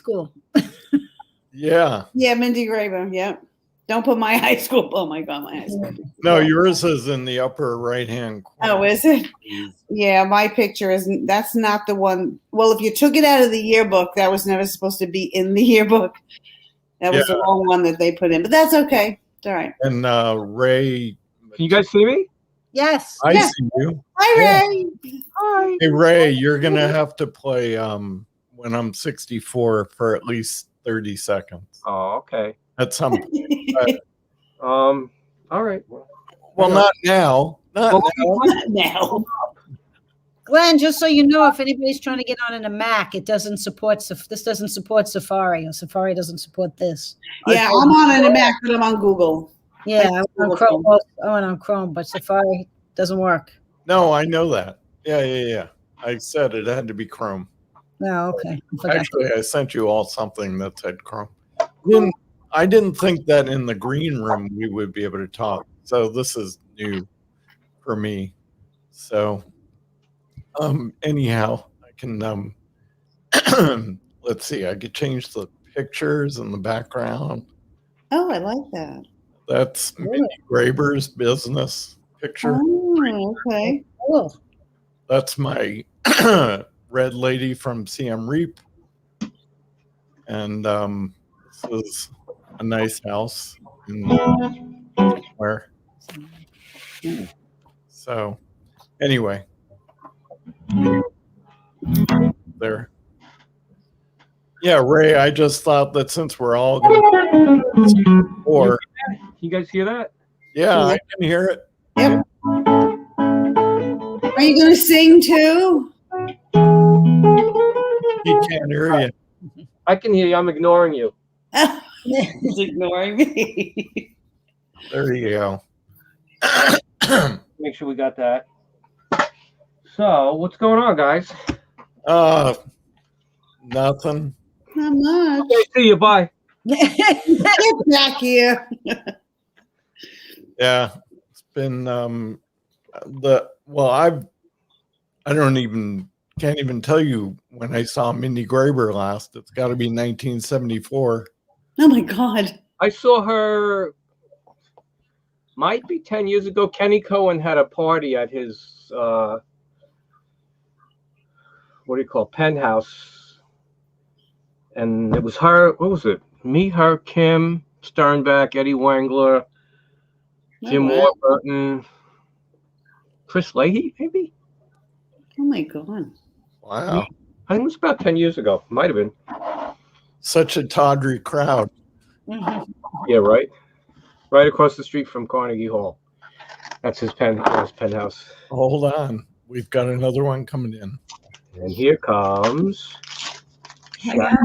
school. Yeah. Yeah, Mindy Graber. Yep. Don't put my high school. Oh my God, my high school. No, yours is in the upper right-hand corner. Oh, is it? Yeah, my picture isn't. That's not the one. Well, if you took it out of the yearbook, that was never supposed to be in the yearbook. That was the wrong one that they put in, but that's okay. It's all right. And Ray. Can you guys see me? Yes. I see you. Hi, Ray. Hi. Hey, Ray, you're going to have to play When I'm 64 for at least 30 seconds. Oh, okay. At some point. All right. Well, not now. Not now. Glenn, just so you know, if anybody's trying to get on a Mac, it doesn't support. This doesn't support Safari, and Safari doesn't support this. Yeah, I'm on a Mac, but I'm on Google. Yeah, I'm on Chrome. I'm on Chrome, but Safari doesn't work. No, I know that. Yeah. I said it had to be Chrome. No, okay. Actually, I sent you all something that said Chrome. I didn't think that in the green room we would be able to talk. So this is new for me. So anyhow, I can let's see, I could change the pictures in the background. Oh, I like that. That's Mindy Graber's business picture. Oh, okay. Cool. That's my red lady from CM Reap. And this is a nice house in somewhere. So anyway, there. Yeah, Ray, I just thought that since we're all going to or you guys hear that? Yeah, I can hear it. Yep. Are you going to sing too? He can't hear you. I can hear you. I'm ignoring you. He's ignoring me. There you go. Make sure we got that. So, what's going on, guys? Nothing. Not much. Okay, see you. Bye. Get back here. Yeah, it's been can't even tell you when I saw Mindy Graber last. It's got to be 1974. Oh my God. I saw her, might be 10 years ago. Kenny Cohen had a party at his, penthouse. And it was her, what was it? Me, her, Kim, Sternbeck, Eddie Wangler, Jim Warburton, Chris Leahy, maybe? Oh my God. Wow. I think it was about 10 years ago. Might have been. Such a tawdry crowd. Yeah, right. Right across the street from Carnegie Hall. That's his penthouse. Hold on. We've got another one coming in. And here comes. That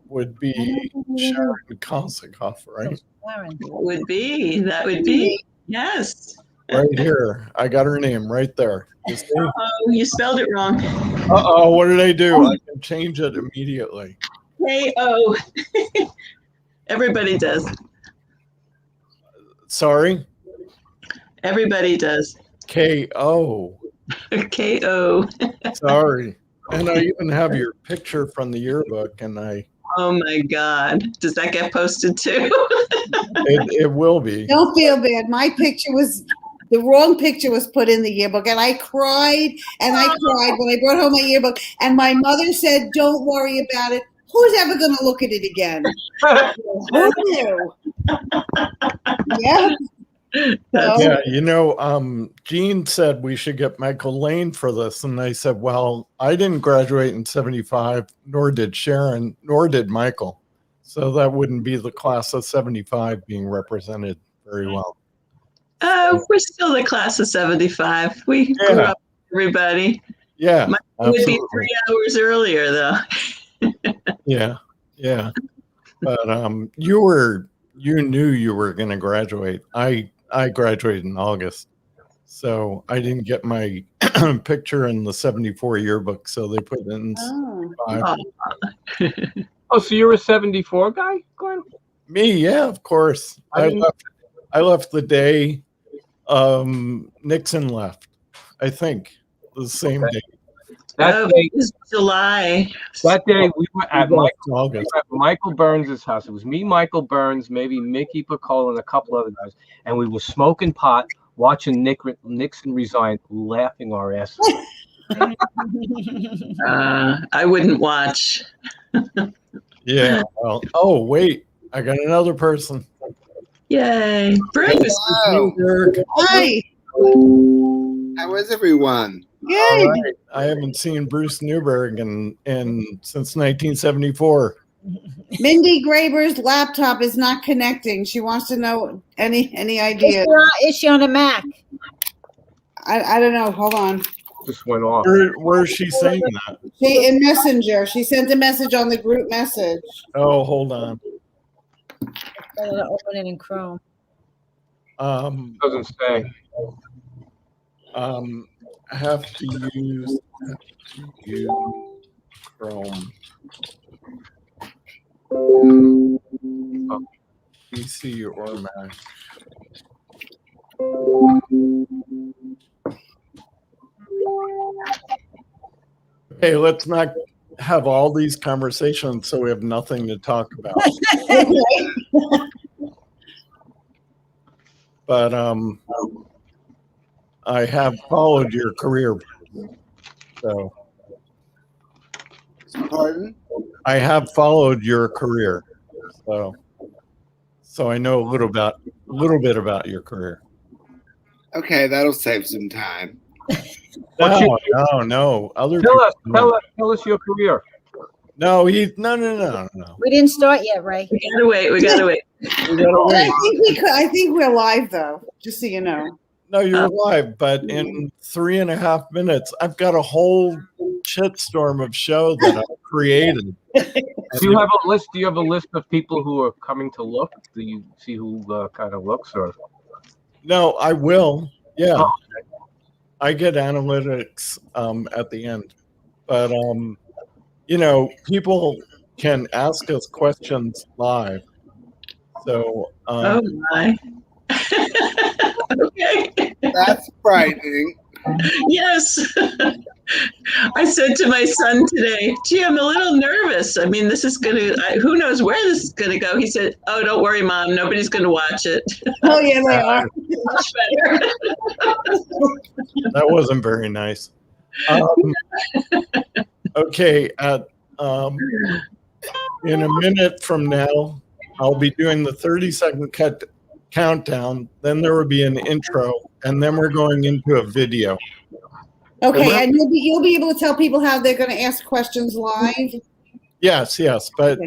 would be Sharon Kosakoff, right? That would be. Yes. Right here. I got her name right there. You see? Oh, you spelled it wrong. Uh-oh, what did I do? I can change it immediately. K-O. Everybody does. Sorry? Everybody does. K-O. K-O. Sorry. And I even have your picture from the yearbook, and Oh my God. Does that get posted too? it will be. Don't feel bad. My picture the wrong picture was put in the yearbook, and I cried when I brought home my yearbook, and my mother said, "Don't worry about it. Who's ever going to look at it again?" Who knew? Yeah. Yeah, Gene said we should get Michael Lane for this, and I said, well, I didn't graduate in 75, nor did Sharon, nor did Michael. So that wouldn't be the class of 75 being represented very well. We're still the class of 75. We grew up, everybody. Yeah. Mine would be 3 hours earlier, though. Yeah. But you knew you were going to graduate. I graduated in August, so I didn't get my picture in the 74 yearbook, so they put in 75. Oh, so you're a 74 guy, Glenn? Me, yeah, of course. I left the day Nixon left, I think, the same day. That day, it was July. we were at Michael Burns' house. It was me, Michael Burns, maybe Mickey Picola, and a couple other guys, and we were smoking pot, watching Nixon resign, laughing our asses off. I wouldn't watch. Yeah. Well, oh, wait. I got another person. Yay. Bruce. Hello. Hi. How is everyone? Good. All right. I haven't seen Bruce Newberg since 1974. Mindy Graber's laptop is not connecting. She wants to know any ideas. Is she on a Mac? I don't know. Hold on. Just went off. Where is she saying that? She in Messenger. She sent a message on the group message. Oh, hold on. I'm gonna open it in Chrome. Doesn't say. I have to use Chrome. PC or Mac. Hey, let's not have all these conversations so we have nothing to talk about. But I have followed your career. So Pardon? I have followed your career. So I know a little bit about your career. Okay, that'll save some time. No. Tell us your career. No. We didn't start yet, Ray. We gotta wait. We gotta wait. I think we're live though, just so you know. No, you're live, but in 3.5 minutes, I've got a whole shitstorm of show that I've created. Do you have a list? Do you have a list of people who are coming to look? Do you see who kind of looks? Or no, I will. Yeah, I get analytics at the end, but people can ask us questions live. So Oh my. Okay. That's frightening. Yes. I said to my son today, gee, I'm a little nervous. I mean, this is who knows where this is going to go. He said, oh, don't worry, Mom. Nobody's going to watch it. Oh, yeah, they are. Much better. That wasn't very nice. Okay. In a minute from now, I'll be doing the 30-second countdown. Then there will be an intro, and then we're going into a video. Okay, and you'll be able to tell people how they're going to ask questions live? Yes, but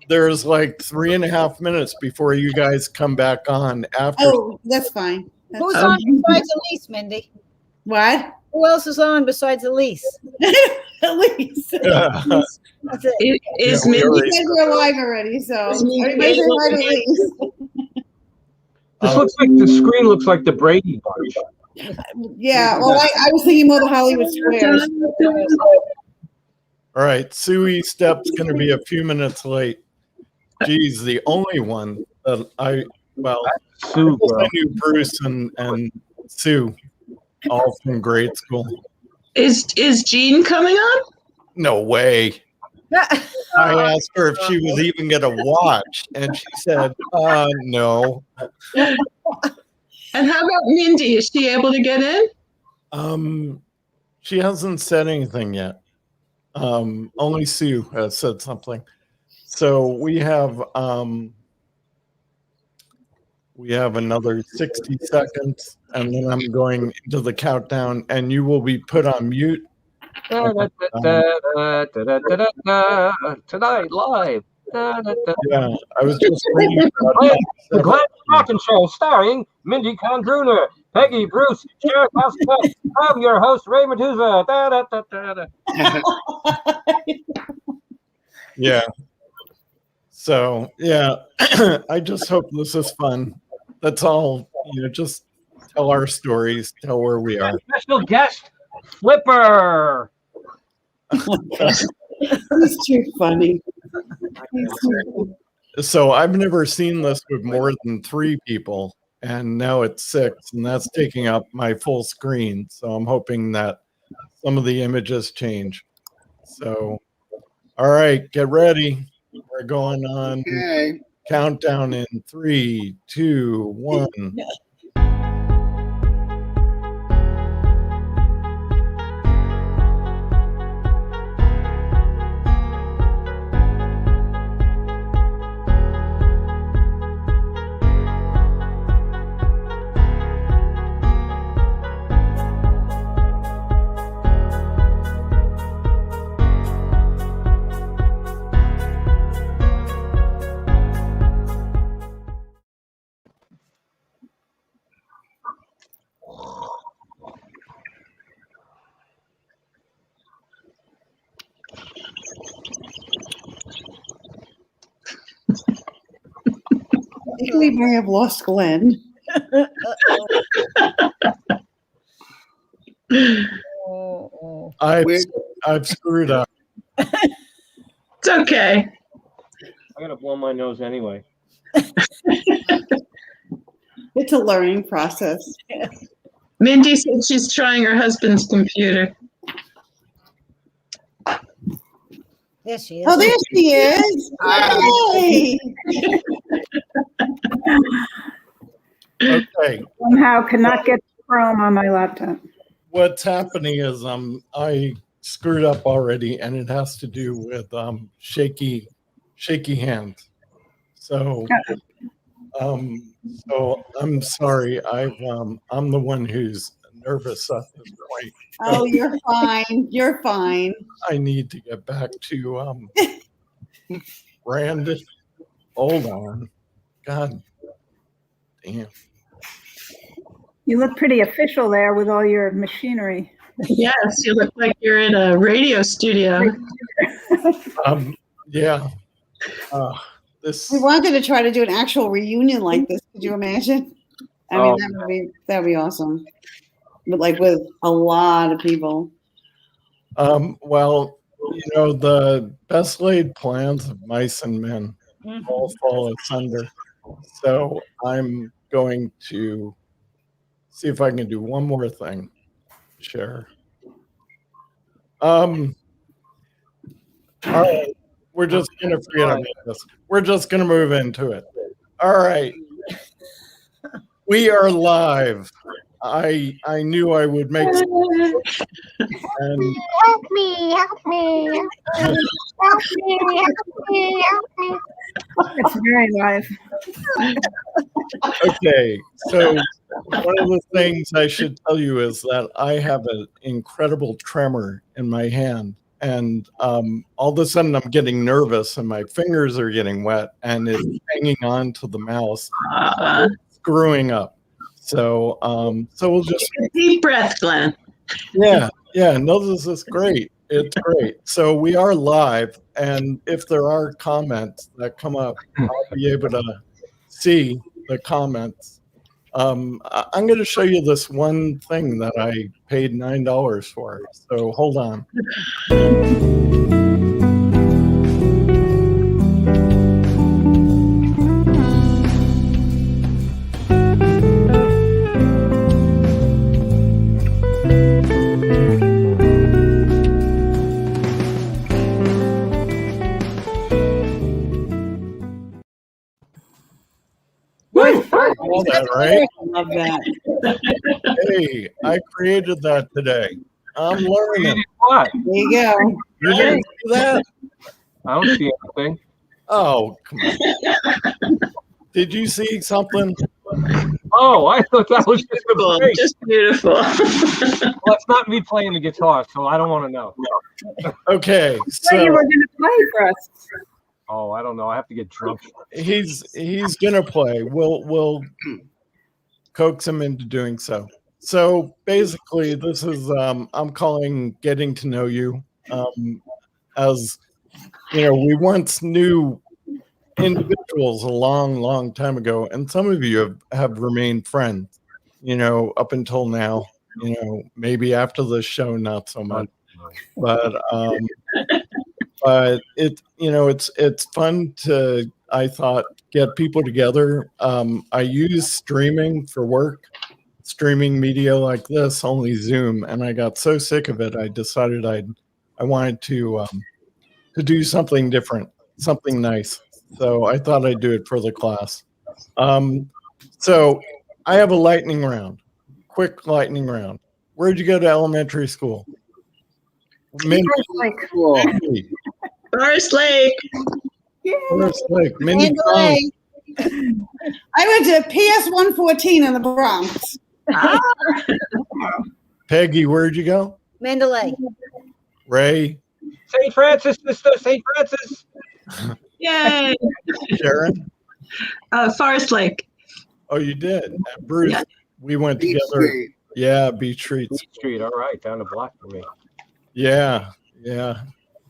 there's like 3.5 minutes before you guys come back on after. Oh, that's fine. Who's on besides Elise, Mindy? What? Who else is on besides Elise? Elise. That's it. Is Yeah, Mindy? You guys are live already, so Is Mindy everybody say able hi to to- Elise. this looks like the screen looks like the Brady Bunch. Yeah, well, I was thinking more the Hollywood Squares. All right, Suey Step's going to be a few minutes late. Geez, the only one that Sue, I knew Bruce and Sue, all from grade school. Is Jean coming on? No way. I asked her if she was even going to watch, and she said, no. And how about Mindy? Is she able to get in? She hasn't said anything yet. Only Sue has said something. So we have another 60 seconds, and then I'm going into the countdown, and you will be put on mute. Tonight live. Yeah, I was just reading about The Glenn Hawkins Show, starring Mindy Condruner, Peggy Bruce, Sheriff House. I'm your host, Ray Medusa. Yeah. So yeah, I just hope this is fun. That's all. Just tell our stories, tell where we are. Special guest, Flipper. He's too funny. So I've never seen this with more than 3 people, and now it's 6, and that's taking up my full screen. So I'm hoping that some of the images change. So, all right, get ready. We're going on Okay. countdown in 3, 2, 1. I think we may have lost Glenn. Oh. I've screwed up. It's okay. I gotta blow my nose anyway. It's a learning process. Mindy said she's trying her husband's computer. There she is. Oh, there she is. Hey. Okay. Somehow cannot get Chrome on my laptop. What's happening is I screwed up already, and it has to do with shaky hands. So so I'm sorry. I'm the one who's nervous at this point. Oh, you're fine. You're fine. I need to get back to Brandon. Hold on. God damn. You look pretty official there with all your machinery. Yes, you look like you're in a radio studio. Yeah. This We wanted to try to do an actual reunion like this. Could you imagine? I mean, that'd be awesome. But like with a lot of people. well, the best laid plans of mice and men all fall asunder. So I'm going to see if I can do one more thing. Share. All right. We're just gonna forget about this. We're just gonna move into it. All right. We are live. I knew I would make and Help me, help me, help me, help me, help me, help me. It's very live. okay. So one of the things I should tell you is that I have an incredible tremor in my hand. And all of a sudden I'm getting nervous and my fingers are getting wet and it's hanging on to the mouse, screwing up. So we'll just Deep breath, Glenn. yeah. No, this is great. It's great. So we are live, and if there are comments that come up, I'll be able to see the comments. I'm going to show you this one thing that I paid $9 for. So hold on. All that, right? I love that. Hey, I created that today. I'm learning. What? There you go. You didn't see that? I don't see anything. Oh, come on. Did you see something? Oh, I thought that was just a Beautiful, break. just beautiful. Well, it's not me playing the guitar, so I don't want to know. Okay, So you so were going to play for us. Oh, I don't know. I have to get drunk. he's gonna play. We'll coax him into doing so. So basically, this is I'm calling getting to know you. As you know, we once knew individuals a long time ago, and some of you have remained friends. Up until now. Maybe after the show, not so much. But it's fun to, I thought, get people together. I use streaming for work, streaming media like this, only Zoom, and I got so sick of it. I decided I wanted to do something different, something nice. So I thought I'd do it for the class. So I have a lightning round, quick lightning round. Where'd you go to elementary school? Mindy. Cool. Forest Lake. Forest Lake. Mindy. Mandalay. I went to PS 114 in the Bronx. Peggy, where'd you go? Mandalay. Ray. St. Francis, sister, St. Francis. Yay. Sharon. Forest Lake. Oh, you did. Bruce, Yeah. we went Beach together. Street. Yeah, Beach Street. Beach Street, all right, down the block for me. Yeah, yeah.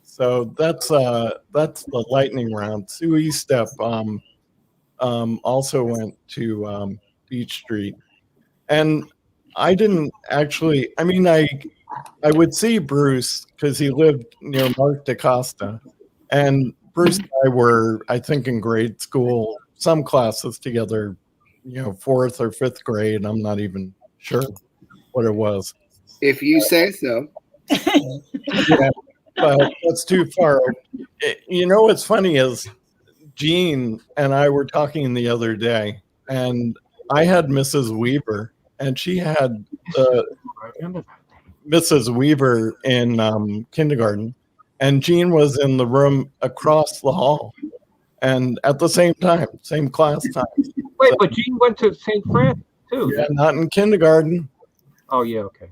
So that's the lightning round. Sue Estep also went to Beach Street, and I didn't actually. I mean, I would see Bruce because he lived near Mark DaCosta, and Bruce and I were, I think, in grade school, some classes together, you know, 4th or 5th grade. I'm not even sure what it was. If you say so. Yeah, but that's too far. You know what's funny is Jean and I were talking the other day, and I had Mrs. Weaver, and she had I remember that. Mrs. Weaver in kindergarten, and Jean was in the room across the hall, and at the same time, same class time. Wait, but Jean went to St. Francis too. Yeah, not in kindergarten. Oh, yeah, okay.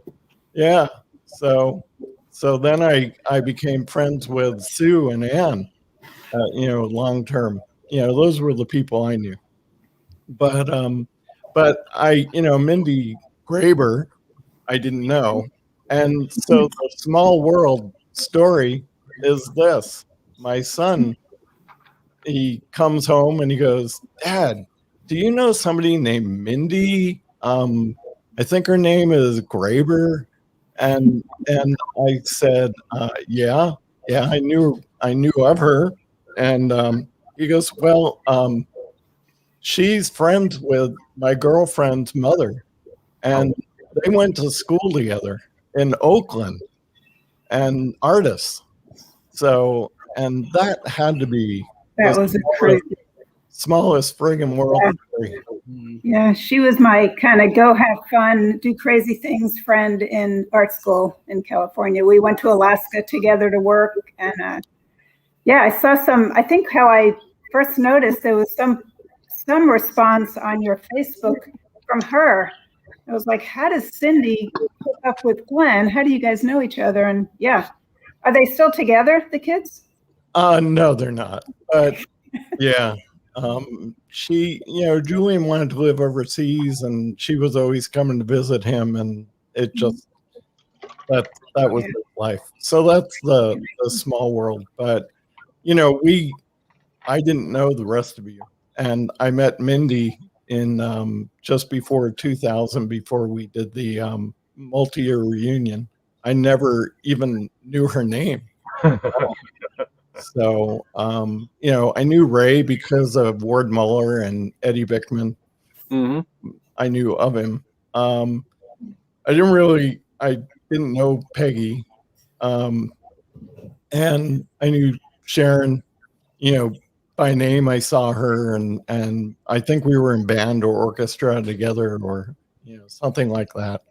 Yeah, so then I became friends with Sue and Ann, you know, long term. You know, those were the people I knew. But I, you know, Mindy Graber, I didn't know. And so the small world story is this. My son, he comes home and he goes, "Dad, do you know somebody named Mindy? I think her name is Graber." And I said, yeah, I knew of her. And he goes, "Well, she's friends with my girlfriend's mother, and they went to school together in Oakland, and artists. So, and that had to be That the was a crazy. smallest friggin' world story." Yeah, she was my kind of go have fun, do crazy things friend in art school in California. We went to Alaska together to work, and yeah, I saw some. I think how I first noticed there was some response on your Facebook from her. I was like, how does Cindy hook up with Glenn? How do you guys know each other? And yeah, are they still together, the kids? No, they're not. But yeah, she, you know, Julian wanted to live overseas, and she was always coming to visit him, and it just that was his life. So that's the small world. But you know, I didn't know the rest of you, and I met Mindy in just before 2000, before we did the multi-year reunion. I never even knew her name. So, you know, I knew Ray because of Ward Muller and Eddie Bickman. Mm-hmm. I knew of him. I didn't know Peggy. And I knew Sharon, you know, by name. I saw her, and I think we were in band or orchestra together, or, you know, something like that.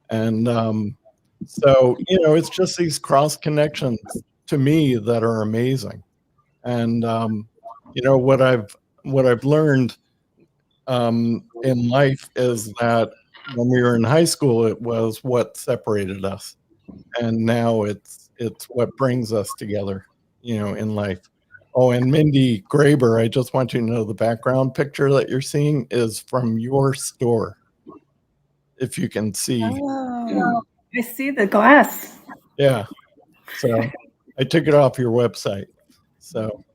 And so, you know, it's just these cross connections to me that are amazing. And you know, what I've learned in life is that when we were in high school, it was what separated us, and now it's what brings us together, you know, in life. Oh, and Mindy Graber, I just want you to know the background picture that you're seeing is from your store, if you can see. Oh, I see the glass. Yeah. So I took it off your website. So,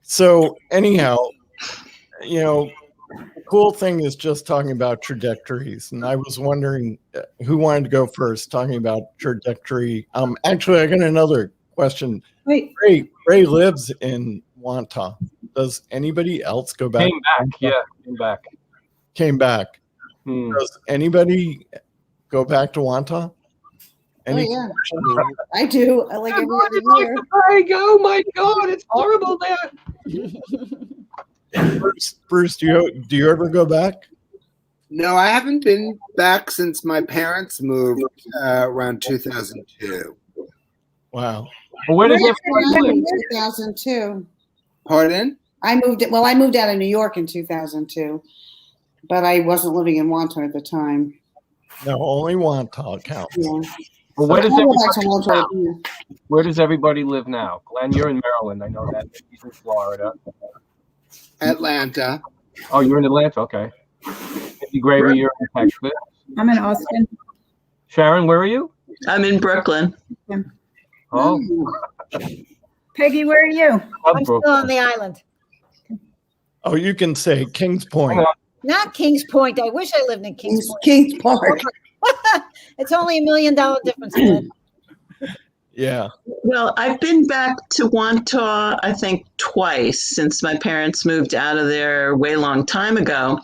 so anyhow, you know, the cool thing is just talking about trajectories. And I was wondering who wanted to go first, talking about trajectory. Actually, I got another question. Wait, Ray lives in Wantagh. Does anybody else go back? Came back, yeah, came back. Came back. Does anybody go back to Wantagh? Oh yeah, I do. I like every other year. Oh my God, it's horrible there. Bruce, do you ever go back? No, I haven't been back since my parents moved around 2002. Wow. Well, where does I everybody moved live? in 2002. Pardon? I moved out of New York in 2002, but I wasn't living in Wantagh at the time. No, only Wantagh counts. Yeah. Well, where does I'll go back to everybody Wantagh. live now? Where does everybody live now? Glenn, you're in Maryland. I know that. He's in Florida. Atlanta. Oh, you're in Atlanta. Okay. Eddie Graver, you're in Texas. I'm in Austin. Sharon, where are you? I'm in Brooklyn. Oh, Peggy, where are you? I'm still on the island. Oh, you can say Kings Point. Not Kings Point. I wish I lived in Kings Point. Kings Park. It's only $1 million difference. Glenn. Yeah. Well, I've been back to Wantagh, I think, twice since my parents moved out of there way long time ago.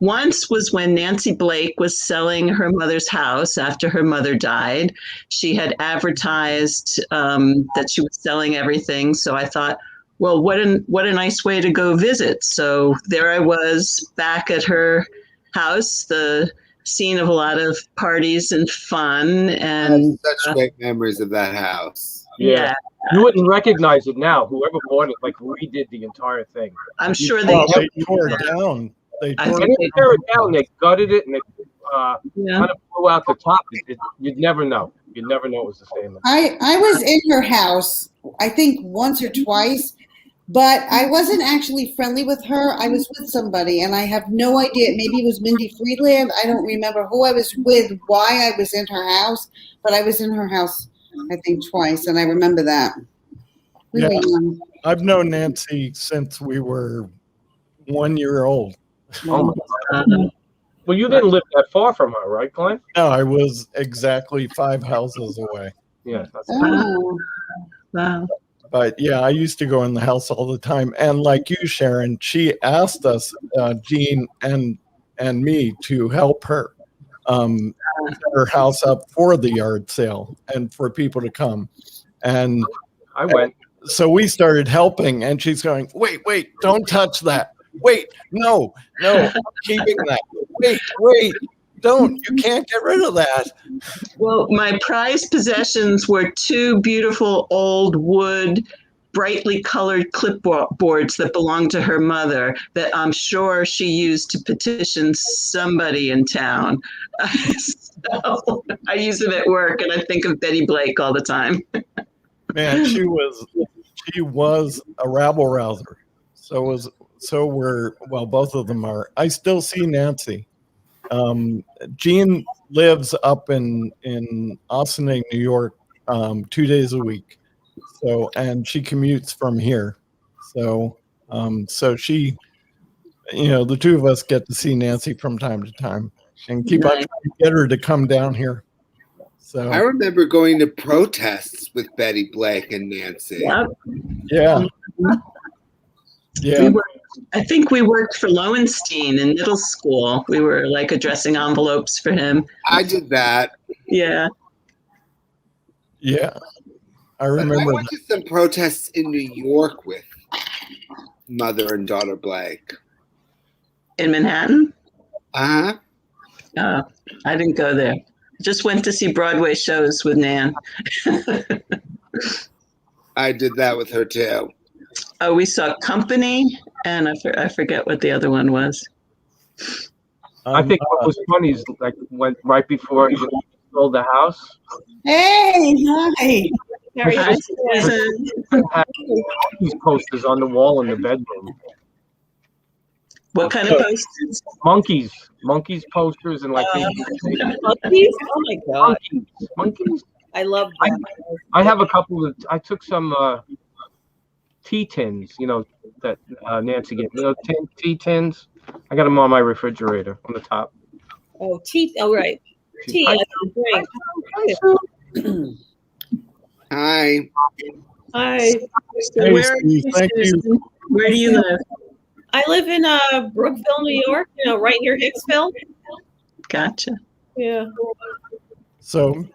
Once was when Nancy Blake was selling her mother's house after her mother died. She had advertised that she was selling everything. So I thought, well, what a nice way to go visit. So there I was back at her house, the scene of a lot of parties and fun. And such great memories of that house. yeah. You wouldn't recognize it now. Whoever bought it, like, redid the entire thing. I'm sure they tore it down. They I tore think it They tore it down. They gutted it, and they Yeah. kind of blew out the top. You'd never know. You'd never know it was the same. I was in her house, I think once or twice, but I wasn't actually friendly with her. I was with somebody, and I have no idea. Maybe it was Mindy Friedland. I don't remember who I was with, why I was in her house, but I was in her house, I think, twice, and I remember that. We were Yeah. young. I've known Nancy since we were 1 year old. Oh my God. Well, you didn't live that far from her, right, Glenn? No, I was exactly 5 houses away. Yeah. That's Oh. Wow. But yeah, I used to go in the house all the time. And like you, Sharon, she asked us, Jean and me, to help her set her house up for the yard sale and for people to come. And I went. so we started helping, and she's going, wait, don't touch that. Wait, no, I'm keeping that. Wait, don't. You can't get rid of that. Well, my prized possessions were 2 beautiful old wood, brightly colored clipboards that belonged to her mother that I'm sure she used to petition somebody in town. So I use them at work, and I think of Betty Blake all the time. Man, she was a rabble rouser. So both of them are. I still see Nancy. Jean lives up in Austin, New York, 2 days a week. So, and she commutes from here. So she, the two of us get to see Nancy from time to time and keep on trying to get her to come down here. So I remember going to protests with Betty Blake and Nancy. Yeah. I think we worked for Lowenstein in middle school. We were like addressing envelopes for him. I did that. Yeah. Yeah. I remember I went to some protests in New York with mother and daughter Blake. In Manhattan? Uh-huh. Oh, I didn't go there. Just went to see Broadway shows with Nan. I did that with her too. Oh, we saw Company, and I forget what the other one was. I think what was funny is like right before he sold the house. Hey, hi. Hi, Susan. These posters on the wall in the bedroom. What kind of posters? Monkeys posters and like monkeys? Oh my god! Monkeys. I love that. I have a couple of. I took some tea tins, that Nancy gave me. Tea tins. I got them on my refrigerator on the top. Oh, tea. Oh, right. Tea. Drink. Hi. Hi. So Hey, where Steve, do you live? I live in Brookville, New York. Right near Hicksville. Gotcha. Yeah. So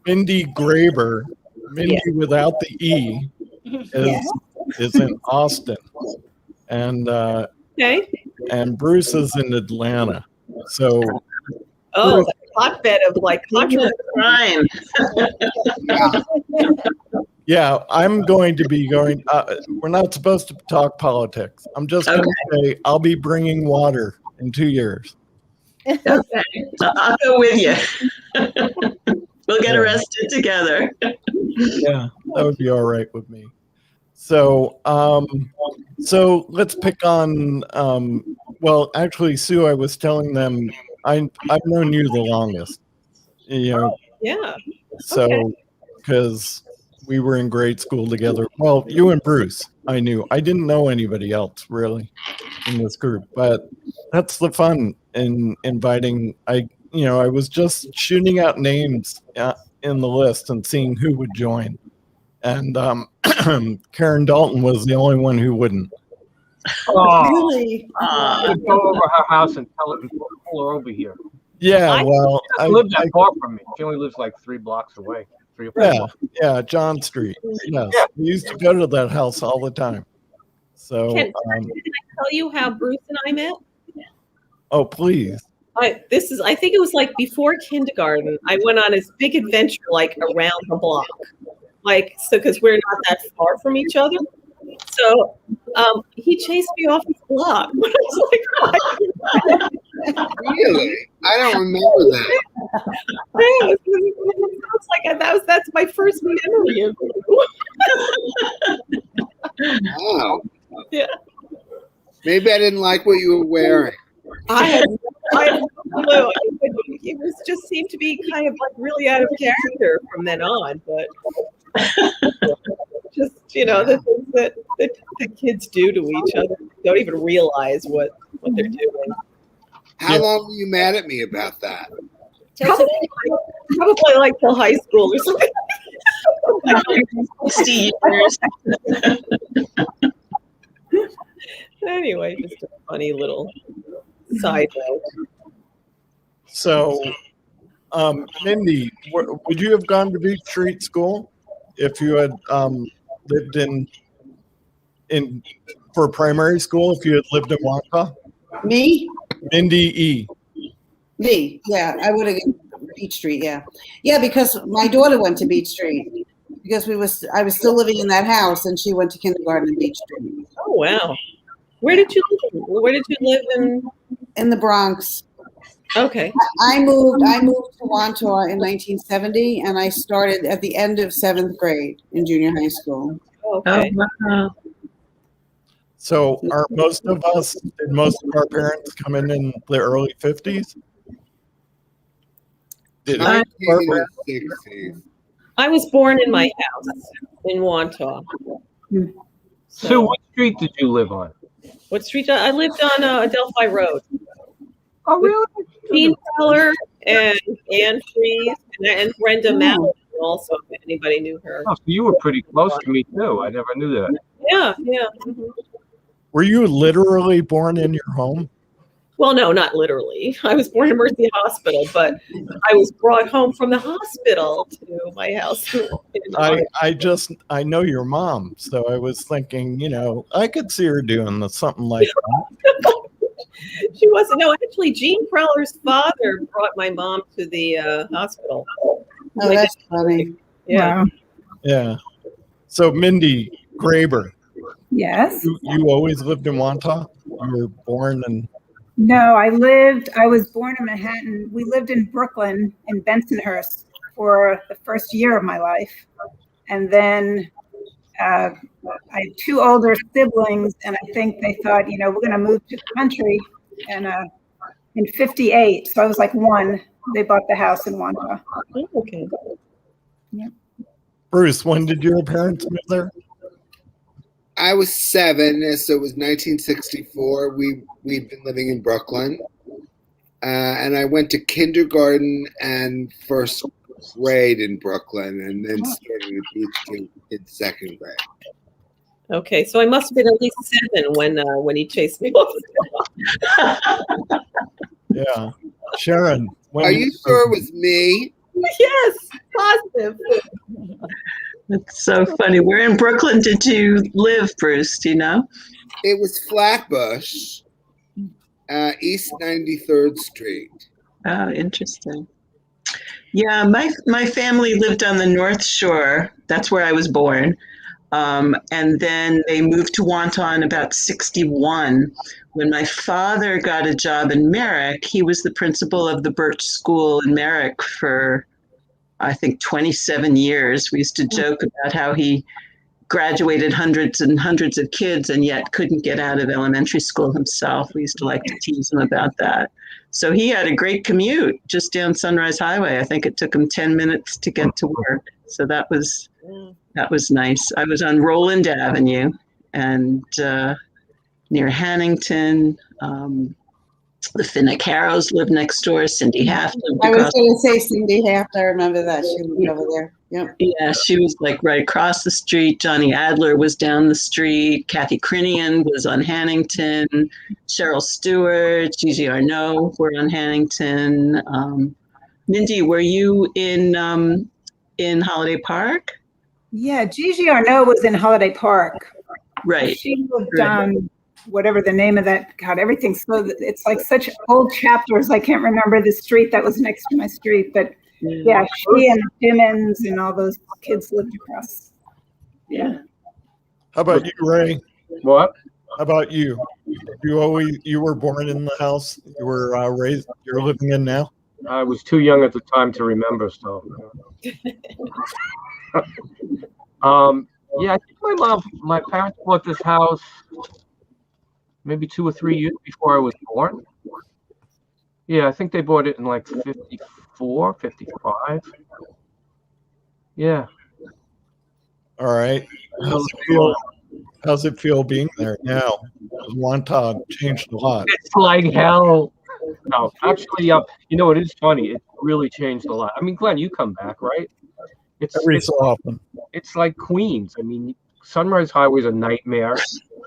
Mindy Graber, Mindy without the E, is in Austin, and Okay. and Bruce is in Atlanta. So Oh, that's a hotbed of like controversy. Crime. yeah, I'm going to be going. We're not supposed to talk politics. I'm just going to say I'll be bringing water in 2 years. Okay. I'll go with you. We'll get arrested together. Yeah, that would be all right with me. So, so let's pick on. Well, actually, Sue, I was telling them I've known you the longest. You know, Yeah. so because we were in grade school together. Well, you and Bruce, I knew. I didn't know anybody else really in this group, but that's the fun in inviting. I was just shooting out names in the list and seeing who would join. And Karen Dalton was the only one who wouldn't. Oh, Really? I'd go over her house and tell her to pull her over here. Yeah, well, She doesn't live that far from me. She only lives like 3 blocks away. 3 or 4 blocks. Yeah, John Street. Yes, we used to go to that house all the time. So, Can I tell you how Bruce and I met? oh, please. I think it was like before kindergarten. I went on this big adventure like around the block. Like, so because we're not that far from each other. So he chased me off his block. I was like, Really? I don't remember that. That's my first memory of you. Wow. Yeah. Maybe I didn't like what you were wearing. I had no clue. It was just seemed to be kind of like really out of character from then on, but just the things that the kids do to each other, don't even realize what they're doing. How long were you mad at me about that? Probably like till high school or something. 60 years. Anyway, just a funny little side note. So, Mindy, would you have gone to Beach Street School if you had lived in for primary school? If you had lived in Wantagh? Me? Mindy E. Me, yeah, I would have gone to Beach Street, yeah, because my daughter went to Beach Street because I was still living in that house, and she went to kindergarten in Beach Street. Oh wow, where did you live in? In the Bronx. Okay. I moved to Wantagh in 1970, and I started at the end of 7th grade in junior high school. Okay. Oh, wow. So, did most of our parents come in the early 50s? Did Mine came in Barbara? the 60s. I was born in my house in Wantagh. So what street did you live on? What street? I lived on Adelphi Road. Oh, really? Jean Feller and Ann Fries and Brenda Mallon also, if anybody knew her. Oh, so you were pretty close to me, too. I never knew that. Yeah. Mm-hmm. Were you literally born in your home? Well, no, not literally. I was born in Mercy Hospital, but I was brought home from the hospital to my house. I know your mom, so I was thinking, I could see her doing something like that. She wasn't. No, actually, Jean Preller's father brought my mom to the hospital. Oh, that's funny. Yeah. Wow. Yeah. So, Mindy Graber, Yes. you always lived in Wantagh? You were born in... No, I was born in Manhattan. We lived in Brooklyn in Bensonhurst for the first year of my life. And then I had 2 older siblings, and I think they thought, we're going to move to the country. And in 58, so I was like 1, they bought the house in Wantagh. Okay. Yeah. Bruce, when did your parents move there? I was 7, so it was 1964. We'd been living in Brooklyn, and I went to kindergarten and first grade in Brooklyn, and then started at Beach Street in 2nd grade. Okay, so I must have been at least 7 when he chased me off. Yeah. Sharon, Are you sure it was me? Yes, positive. That's so funny. Where in Brooklyn did you live, Bruce? Do you know? It was Flatbush, East 93rd Street. Oh, interesting. Yeah, my family lived on the North Shore. That's where I was born. And then they moved to Wantagh in about 61. When my father got a job in Merrick, he was the principal of the Birch School in Merrick for, I think, 27 years. We used to joke about how he graduated hundreds and hundreds of kids and yet couldn't get out of elementary school himself. We used to like to tease him about that. So he had a great commute just down Sunrise Highway. I think it took him 10 minutes to get to work. So that was nice. I was on Roland Avenue and near Hannington. The Finnicaros lived next door. Cindy Haft lived I was across. going to say Cindy Haft. I remember that. She lived over there. Yep. Yeah, she was like right across the street. Johnny Adler was down the street. Kathy Crinian was on Hannington. Cheryl Stewart, Gigi Arnaud were on Hannington. Mindy, were you in Holiday Park? Yeah, Gigi Arnaud was in Holiday Park. Right. She lived whatever the name of that. God, everything's so. It's like such old chapters. I can't remember the street that was next to my street, but yeah, she and Timmons and all those kids lived across. Yeah. How about you, Ray? What? How about you? You were born in the house you were raised. You're living in now. I was too young at the time to remember, so. Yeah, I think my parents bought this house maybe 2 or 3 years before I was born. Yeah, I think they bought it in like 54, 55. Yeah. All right. How's it feel being there now? Wantagh changed a lot. It's like hell. No, actually, you know, it is funny. It really changed a lot. I mean, Glenn, you come back, right? Every so often. It's like Queens. I mean, Sunrise Highway is a nightmare.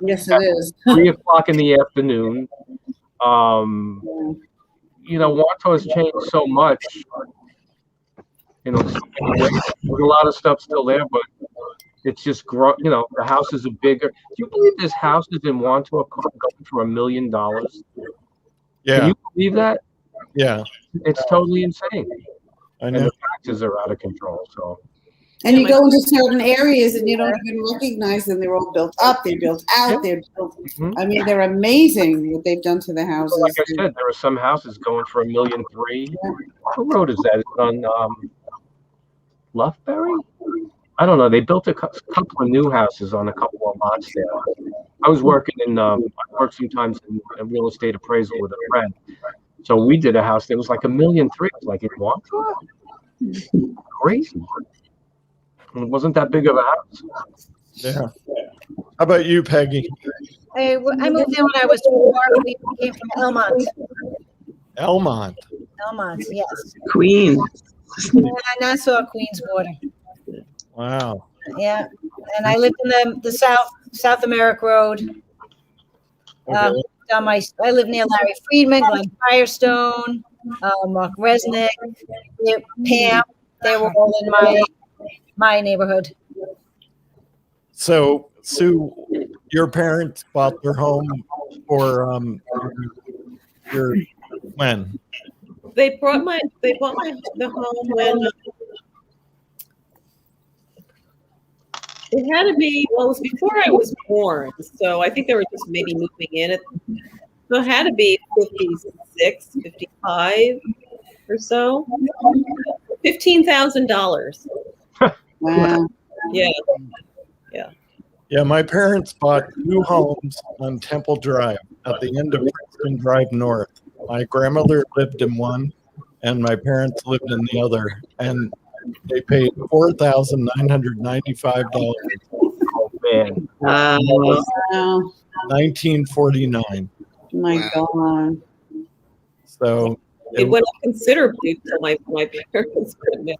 Yes, it is. 3 o'clock in the afternoon. You know, Wantagh has changed so much. You know, there's a lot of stuff still there, but it's just grown. You know, the houses are bigger. Do you believe there's houses in Wantagh going for $1 million? Yeah. Can you believe that? Yeah. It's totally insane. I know. And the taxes are out of control. So. And you go into certain areas and you don't even recognize them. They're all built up. They're built out. They're built. I mean, they're amazing what they've done to the houses. Like I said, there are some houses going for $1.3 million. What road is that? It's on Loughbury? I don't know. They built a couple of new houses on a couple of lots there. I was working I worked sometimes in real estate appraisal with a friend. So we did a house that was like $1.3 million. Like it was crazy. And it wasn't that big of a house. Yeah. How about you, Peggy? I moved in when I was 4. We came from Elmont. Elmont, yes. Queen. Nassau, Queens border. Wow. Yeah, and I lived in the South America Road. Okay. I live near Larry Friedman, Glenn Firestone, Mark Resnick, Pam. They were all in my neighborhood. So, Sue, your parents bought their home for your when? They bought the home when it had to be. Well, it was before I was born, so I think they were just maybe moving in. So it had to be 56, 55 or so. $15,000. Wow. Yeah. Yeah, my parents bought 2 homes on Temple Drive at the end of Princeton Drive North. My grandmother lived in one, and my parents lived in the other, and they paid $4,995. Oh man. Wow. 1949. My God. So It went up considerably until my parents couldn't.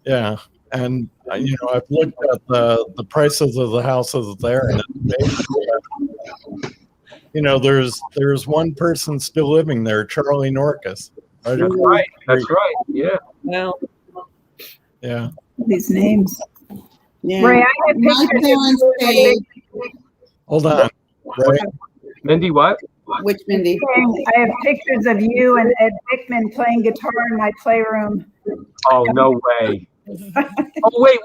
yeah, and you know, I've looked at the prices of the houses there, and it's you know, there's one person still living there, Charlie Norcus. Right. That's right. That's right. Yeah. Well, Yeah. These names. Yeah. Ray, I had My pictures of parents you and paid. Hold on. Right. Mindy, what? Which Mindy? I have pictures of you and Ed Bickman playing guitar in my playroom. Oh, no way. Oh, wait.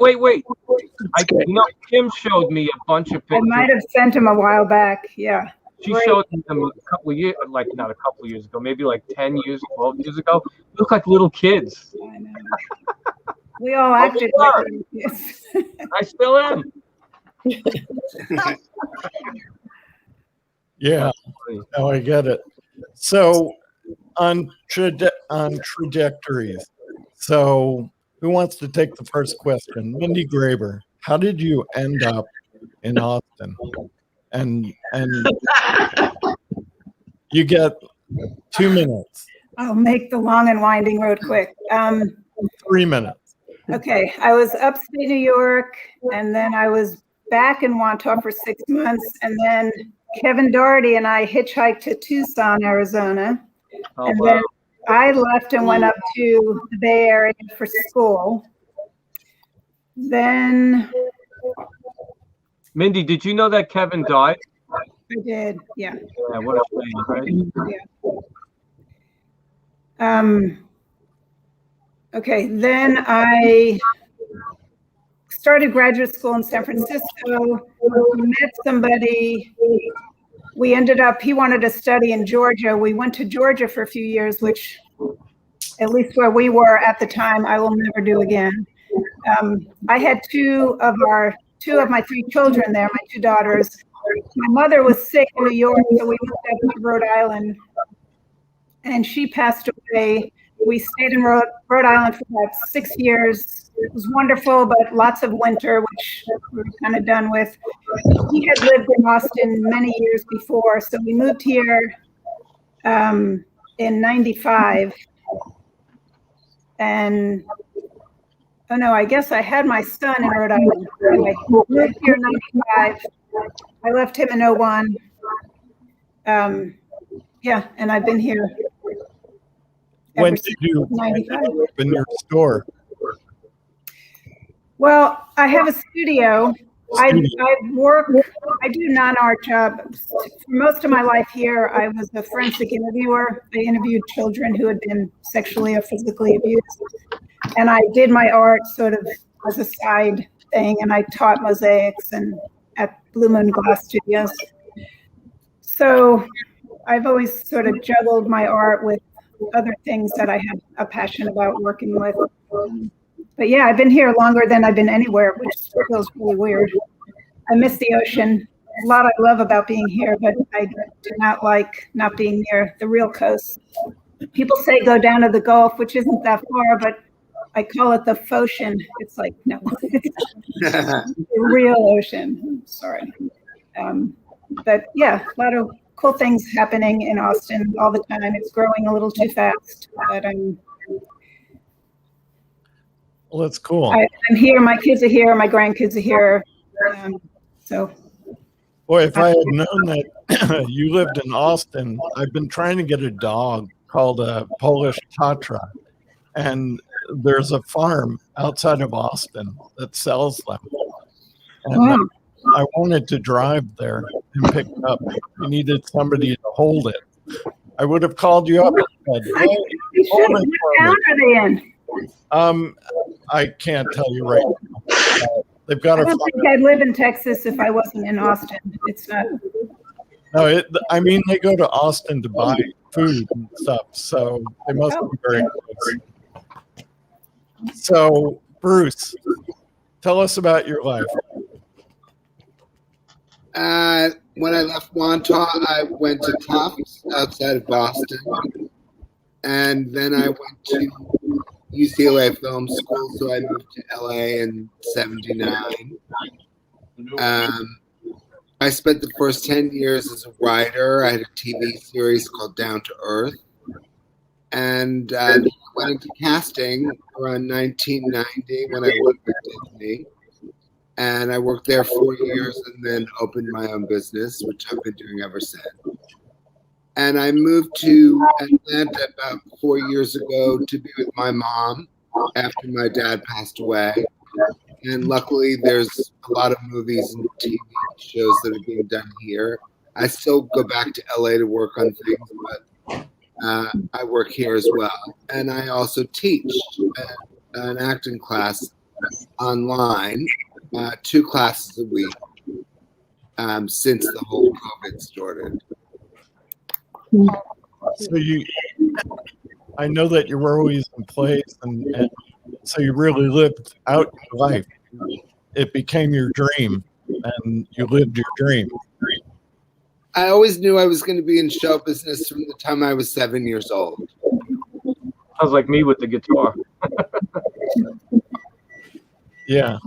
Kim showed me a bunch of I pictures. might have sent him a while back. Yeah. She Great. showed them a couple of years, like not a couple of years ago, maybe like 10 years, 12 years ago. Look like little kids. I know. We all acted like little kids. I still am. Yeah. Now I get it. So on trajectories. So who wants to take the first question? Mindy Graber. How did you end up in Austin? And you get 2 minutes. I'll make the long and winding road quick. 3 minutes. Okay, I was upstate New York, and then I was back in Wantagh for 6 months, and then Kevin Doherty and I hitchhiked to Tucson, Arizona, Oh, and wow. then I left and went up to the Bay Area for school. Then Mindy, did you know that Kevin died? I did, yeah. Yeah, what a shame, right? Okay, then I started graduate school in San Francisco, met somebody. We ended up, he wanted to study in Georgia. We went to Georgia for a few years, which, at least where we were at the time, I will never do again. I had two of my three children there, my two daughters. My mother was sick in New York, so we moved up to Rhode Island, and she passed away. We stayed in Rhode Island for about 6 years. It was wonderful, but lots of winter, which we were kind of done with. He had lived in Austin many years before, so we moved here in 95. And, oh no, I guess I had my son in Rhode Island. Anyway, moved here in 95. I left him in 01. Yeah, and I've been here. When did you open your store? Well, I have a studio. I do non-art jobs. For most of my life here, I was a forensic interviewer. I interviewed children who had been sexually or physically abused. And I did my art sort of as a side thing, and I taught mosaics and at Blue Moon Glass Studios. So I've always sort of juggled my art with other things that I had a passion about working with. But yeah, I've been here longer than I've been anywhere, which feels really weird. I miss the ocean. A lot I love about being here, but I do not like not being near the real coast. People say go down to the Gulf, which isn't that far, but I call it the Focean. It's like, no, the real ocean. Sorry. But yeah, a lot of cool things happening in Austin all the time. It's growing a little too fast, but well, that's cool. I'm here. My kids are here. My grandkids are here. So, boy, if I had known that you lived in Austin, I've been trying to get a dog called a Polish Tatra, and there's a farm outside of Austin that sells them. And wow. I wanted to drive there and pick it up. I needed somebody to hold it. I would have called you up and said, hey, hold it What town are they in? I can't tell you right now. They've got I don't think I'd live in Texas if I wasn't in Austin. It's not. No, I mean, they go to Austin to buy food and stuff, so they must be very close. So, Bruce, tell us about your life. When I left Wantagh, I went to Tufts outside of Boston, and then I went to UCLA Film School, so I moved to LA in '79. I spent the first 10 years as a writer. I had a TV series called Down to Earth, and I went into casting around 1990 when I worked at Disney. And I worked there 4 years and then opened my own business, which I've been doing ever since. And I moved to Atlanta about 4 years ago to be with my mom after my dad passed away. And luckily, there's a lot of movies and TV shows that are being done here. I still go back to LA to work on things, but I work here as well. And I also teach an acting class online, 2 classes a week since the whole COVID started. So I know that you were always in plays, and so you really lived out your life. It became your dream, and you lived your dream. I always knew I was going to be in show business from the time I was 7 years old. Sounds like me with the guitar. Yeah,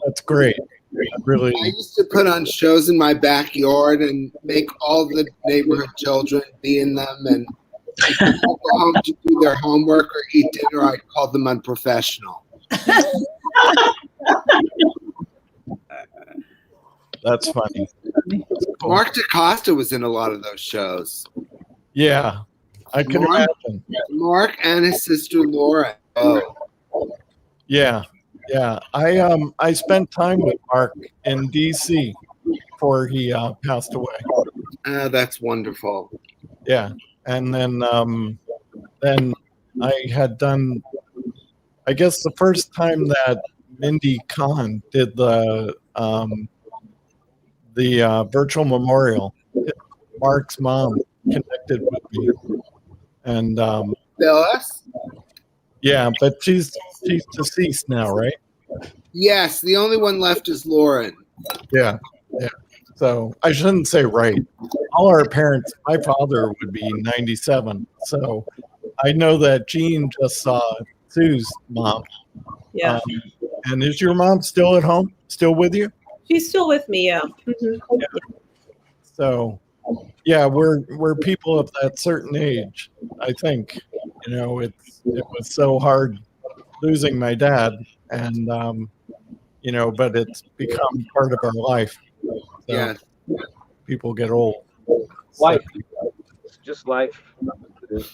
that's great. Really, I used to put on shows in my backyard and make all the neighborhood children be in them. And if they go home to do their homework or eat dinner, I called them unprofessional. that's funny. That's cool. Mark DaCosta was in a lot of those shows. Yeah, I can imagine. Mark and his sister Laura. Oh, Yeah. I spent time with Mark in DC before he passed away. that's wonderful. Yeah, and then I had done, I guess, the first time that Mindy Kahn did the virtual memorial. Mark's mom connected with me, and Phyllis? yeah, but she's deceased now, right? Yes, the only one left is Lauren. Yeah. So I shouldn't say right. All our parents, my father would be 97. So I know that Jean just saw Sue's mom. Yeah. And is your mom still at home? Still with you? She's still with me, yeah. Yeah. So yeah, we're people of that certain age. I think, it was so hard losing my dad, and but it's become part of our life. So Yeah. people get old. Life. It's just life.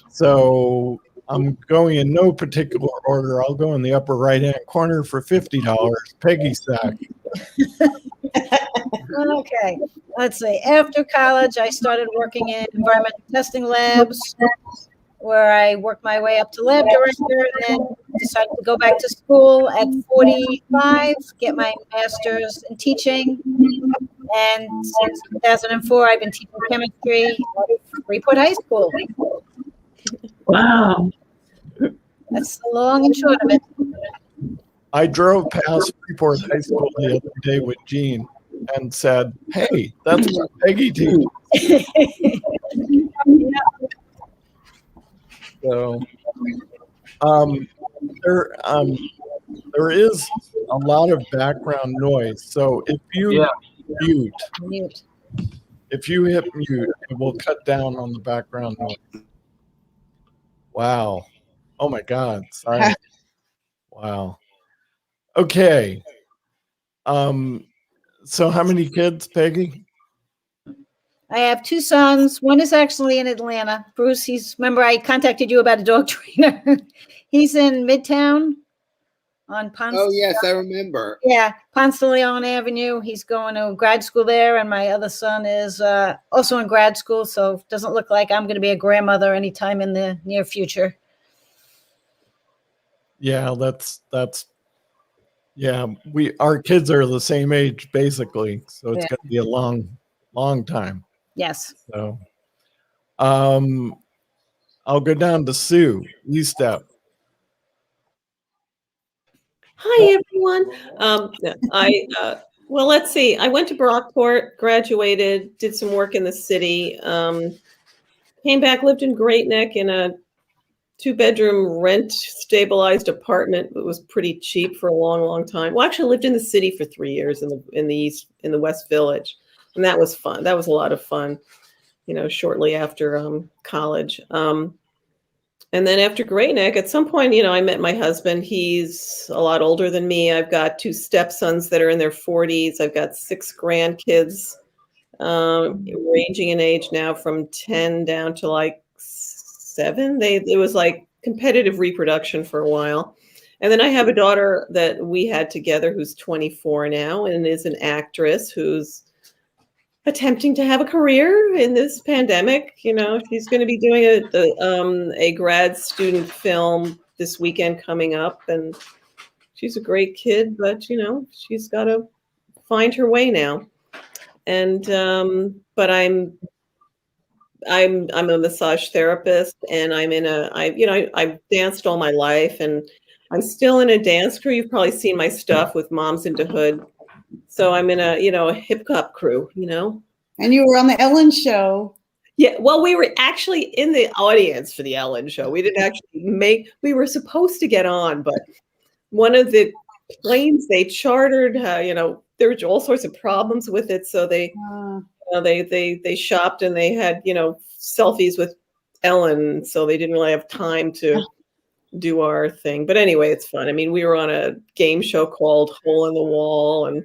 So I'm going in no particular order. I'll go in the upper right-hand corner for $50. Peggy Sack. Okay, let's see. After college, I started working in environmental testing labs, where I worked my way up to lab director, and then decided to go back to school at 45, get my master's in teaching. And since 2004, I've been teaching chemistry at Freeport High School. Wow. That's the long and short of it. I drove past Freeport High School the other day with Jean and said, "Hey, that's what Peggy teaches." So there is a lot of background noise. So if you mute, if you hit mute, it will cut down on the background noise. Wow. Oh my God. Sorry. Wow. Okay. So how many kids, Peggy? I have 2 sons. One is actually in Atlanta. Bruce, remember I contacted you about a dog trainer. He's in Midtown on Ponce. Oh, yes, I remember. Yeah, Ponce de Leon Avenue. He's going to grad school there. And my other son is also in grad school. So it doesn't look like I'm going to be a grandmother anytime in the near future. Yeah, our kids are the same age basically. So it's going to be a long time. Yes. So I'll go down to Sue. You step. Hi, everyone. Well, let's see. I went to Brockport, graduated, did some work in the city, came back, lived in Great Neck in a 2-bedroom rent stabilized apartment. It was pretty cheap for a long time. Well, actually, I lived in the city for 3 years in the West Village, and that was fun. That was a lot of fun. Shortly after college. And then after Great Neck, at some point, I met my husband. He's a lot older than me. I've got 2 stepsons that are in their 40s. I've got 6 grandkids ranging in age now from 10 down to like 7. It was like competitive reproduction for a while. And then I have a daughter that we had together who's 24 now and is an actress who's attempting to have a career in this pandemic. You know, she's going to be doing a grad student film this weekend coming up, and she's a great kid, but you know, she's got to find her way now. And but I'm a massage therapist, and I've danced all my life, and I'm still in a dance crew. You've probably seen my stuff with Moms into Hood. So I'm in a hip hop crew, you know. And you were on the Ellen show. Yeah, well, we were actually in the audience for the Ellen show. We didn't actually we were supposed to get on, but one of the planes they chartered, there were all sorts of problems with it. So they shopped and they had, selfies with Ellen. So they didn't really have time to do our thing. But anyway, it's fun. I mean, we were on a game show called Hole in the Wall, and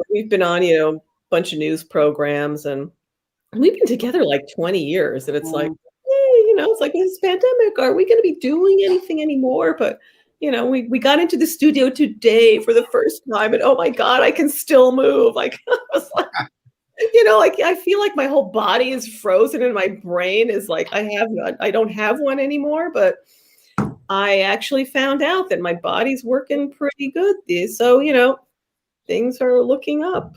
we've been on, a bunch of news programs, and we've been together like 20 years. And it's like, it's like this pandemic. Are we going to be doing anything anymore? But we got into the studio today for the first time, and oh my God, I can still move. Like, I was like, I feel like my whole body is frozen and my brain is like, I don't have one anymore, but I actually found out that my body's working pretty good. So, things are looking up.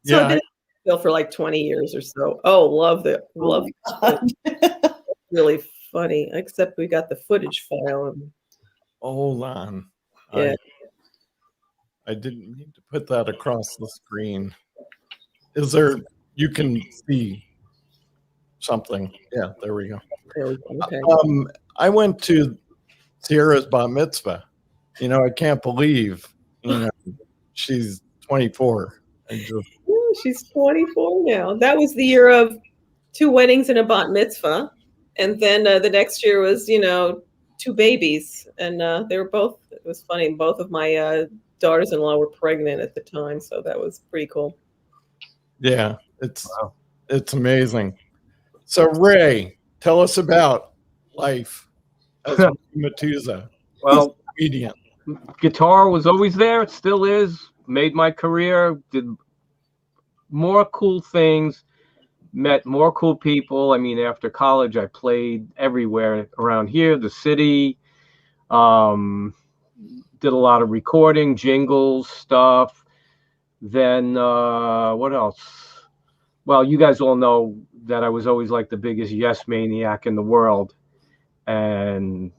So I've been in for like 20 years or so. Oh, love it. Really funny, except we got the footage file. Hold on. Yeah. I didn't mean to put that across the screen. You can see something. Yeah, there we go. Okay. I went to Sierra's bat mitzvah. I can't believe, she's 24. She's 24 now. That was the year of 2 weddings and a bat mitzvah. And then the next year was, 2 babies. And it was funny. Both of my daughters-in-law were pregnant at the time. So that was pretty cool. Yeah, it's amazing. So Ray, tell us about life as a Matuza. Well, comedian. Guitar was always there. It still is. Made my career, did more cool things, met more cool people. I mean, after college, I played everywhere around here, the city. Did a lot of recording, jingles, stuff. Then what else? Well, you guys all know that I was always like the biggest Yes maniac in the world. And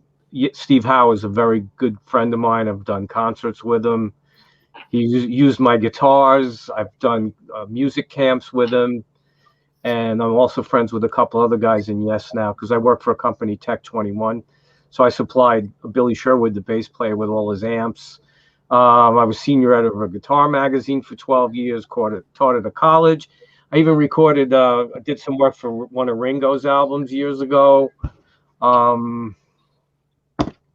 Steve Howe is a very good friend of mine. I've done concerts with him. He used my guitars. I've done music camps with him. And I'm also friends with a couple other guys in Yes now because I work for a company, Tech 21. So I supplied Billy Sherwood, the bass player, with all his amps. I was senior editor of a guitar magazine for 12 years, taught at a college. I even recorded, I did some work for one of Ringo's albums years ago.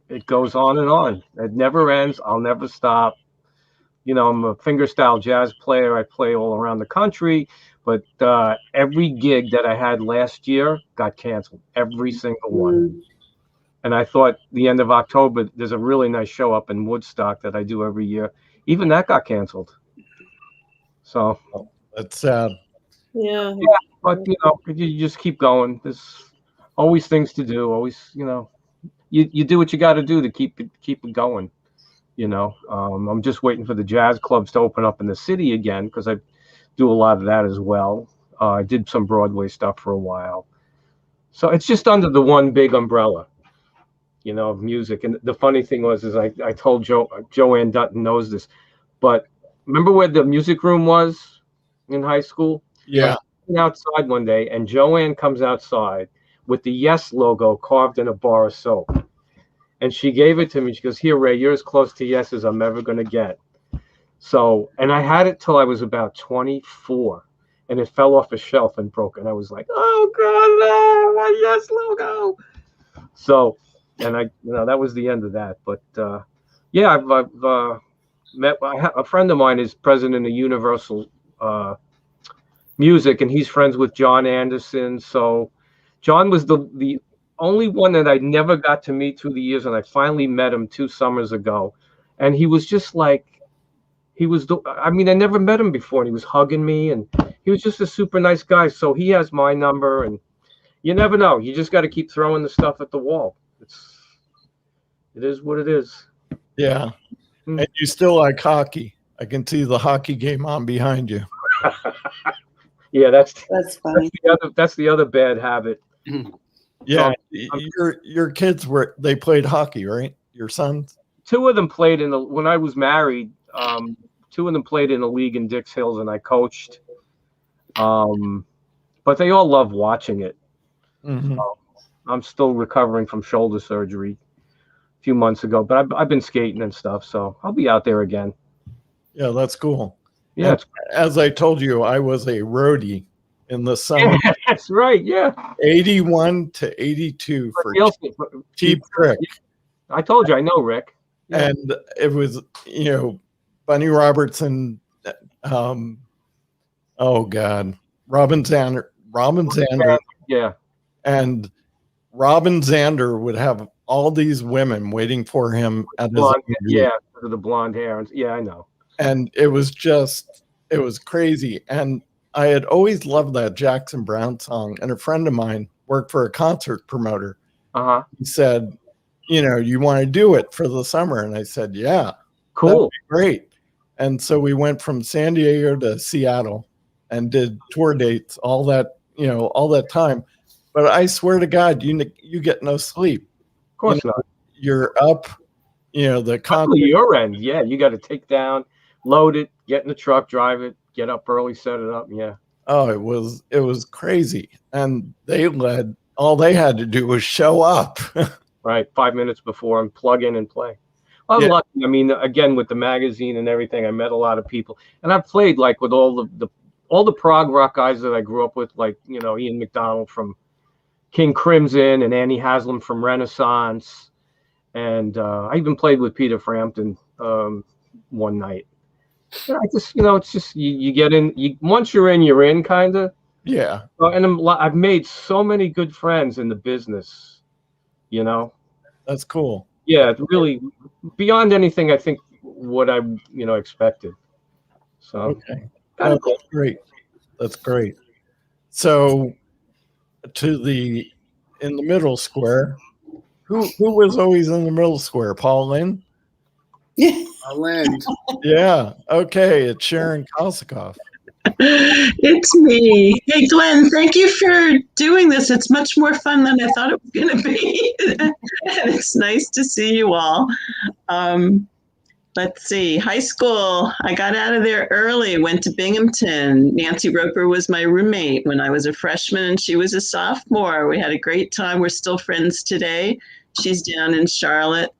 It goes on and on. It never ends. I'll never stop. I'm a fingerstyle jazz player. I play all around the country, but every gig that I had last year got canceled, every single one. And I thought the end of October, there's a really nice show up in Woodstock that I do every year. Even that got canceled. So that's sad. Yeah. But you just keep going. There's always things to do. Always, you do what you got to do to keep it going. I'm just waiting for the jazz clubs to open up in the city again because I do a lot of that as well. I did some Broadway stuff for a while. So it's just under the one big umbrella, of music. And the funny thing was, I told Joanne Dutton knows this, but remember where the music room was in high school? Yeah. I went outside one day and Joanne comes outside with the Yes logo carved in a bar of soap. And she gave it to me. She goes, "Here, Ray, you're as close to Yes as I'm ever going to get." So, and I had it till I was about 24, and it fell off a shelf and broke. And I was like, "Oh God, no, my Yes logo!" So, and that was the end of that. But yeah, I've met a friend of mine is president of Universal music, and he's friends with John Anderson. So John was the only one that I never got to meet through the years, and I finally met him 2 summers ago, and he was just like I mean, I never met him before, and he was hugging me, and he was just a super nice guy. So he has my number, and you never know. You just got to keep throwing the stuff at the wall. It is what it is. Yeah. And you still like hockey. I can see the hockey game on behind you. Yeah, That's funny. That's the other bad habit. Yeah, your kids they played hockey, right? Your sons? Two of them played when I was married. Two of them played in the league in Dix Hills, and I coached. But they all love watching it. Mm-hmm. So I'm still recovering from shoulder surgery a few months ago, but I've been skating and stuff, so I'll be out there again. Yeah, that's cool. Yeah, as I told you, I was a roadie in the summer. Yeah, that's right. Yeah, 81 to 82 for Cheap Trick. I told you, I know Rick. Yeah. And it was, Bunny Robertson. Oh God, Robin Zander. Yeah. And Robin Zander would have all these women waiting for him at his the blonde hair. Yeah, I know. And it was crazy. And I had always loved that Jackson Browne song. And a friend of mine worked for a concert promoter. He said, you want to do it for the summer? And I said, yeah, cool, great. And so we went from San Diego to Seattle and did tour dates, all that time. But I swear to God, you get no sleep. Of course not. You're up, the concert. Your end, yeah. You got to take down, load it, get in the truck, drive it, get up early, set it up. Yeah. Oh, it was crazy. And all they had to do was show up. Right. 5 minutes before and plug in and play. Well, I'm lucky. I mean, again, with the magazine and everything, I met a lot of people, and I've played like with all the prog rock guys that I grew up with, like, Ian McDonald from King Crimson and Annie Haslam from Renaissance. And I even played with Peter Frampton one night. But I just, it's just, you get in, once you're in, kind of. Yeah. And I've made so many good friends in the business, That's cool. Yeah, it's really beyond anything I think what I, expected. So, okay. That's great. That's great. So in the middle square, who was always in the middle square? Paul Lynde? Yeah. Paul Lynde. Yeah. Okay. It's Sharon Kosakoff. It's me. Hey, Glenn, thank you for doing this. It's much more fun than I thought it was going to be. And it's nice to see you all. Let's see. High school, I got out of there early, went to Binghamton. Nancy Roper was my roommate when I was a freshman, and she was a sophomore. We had a great time. We're still friends today. She's down in Charlotte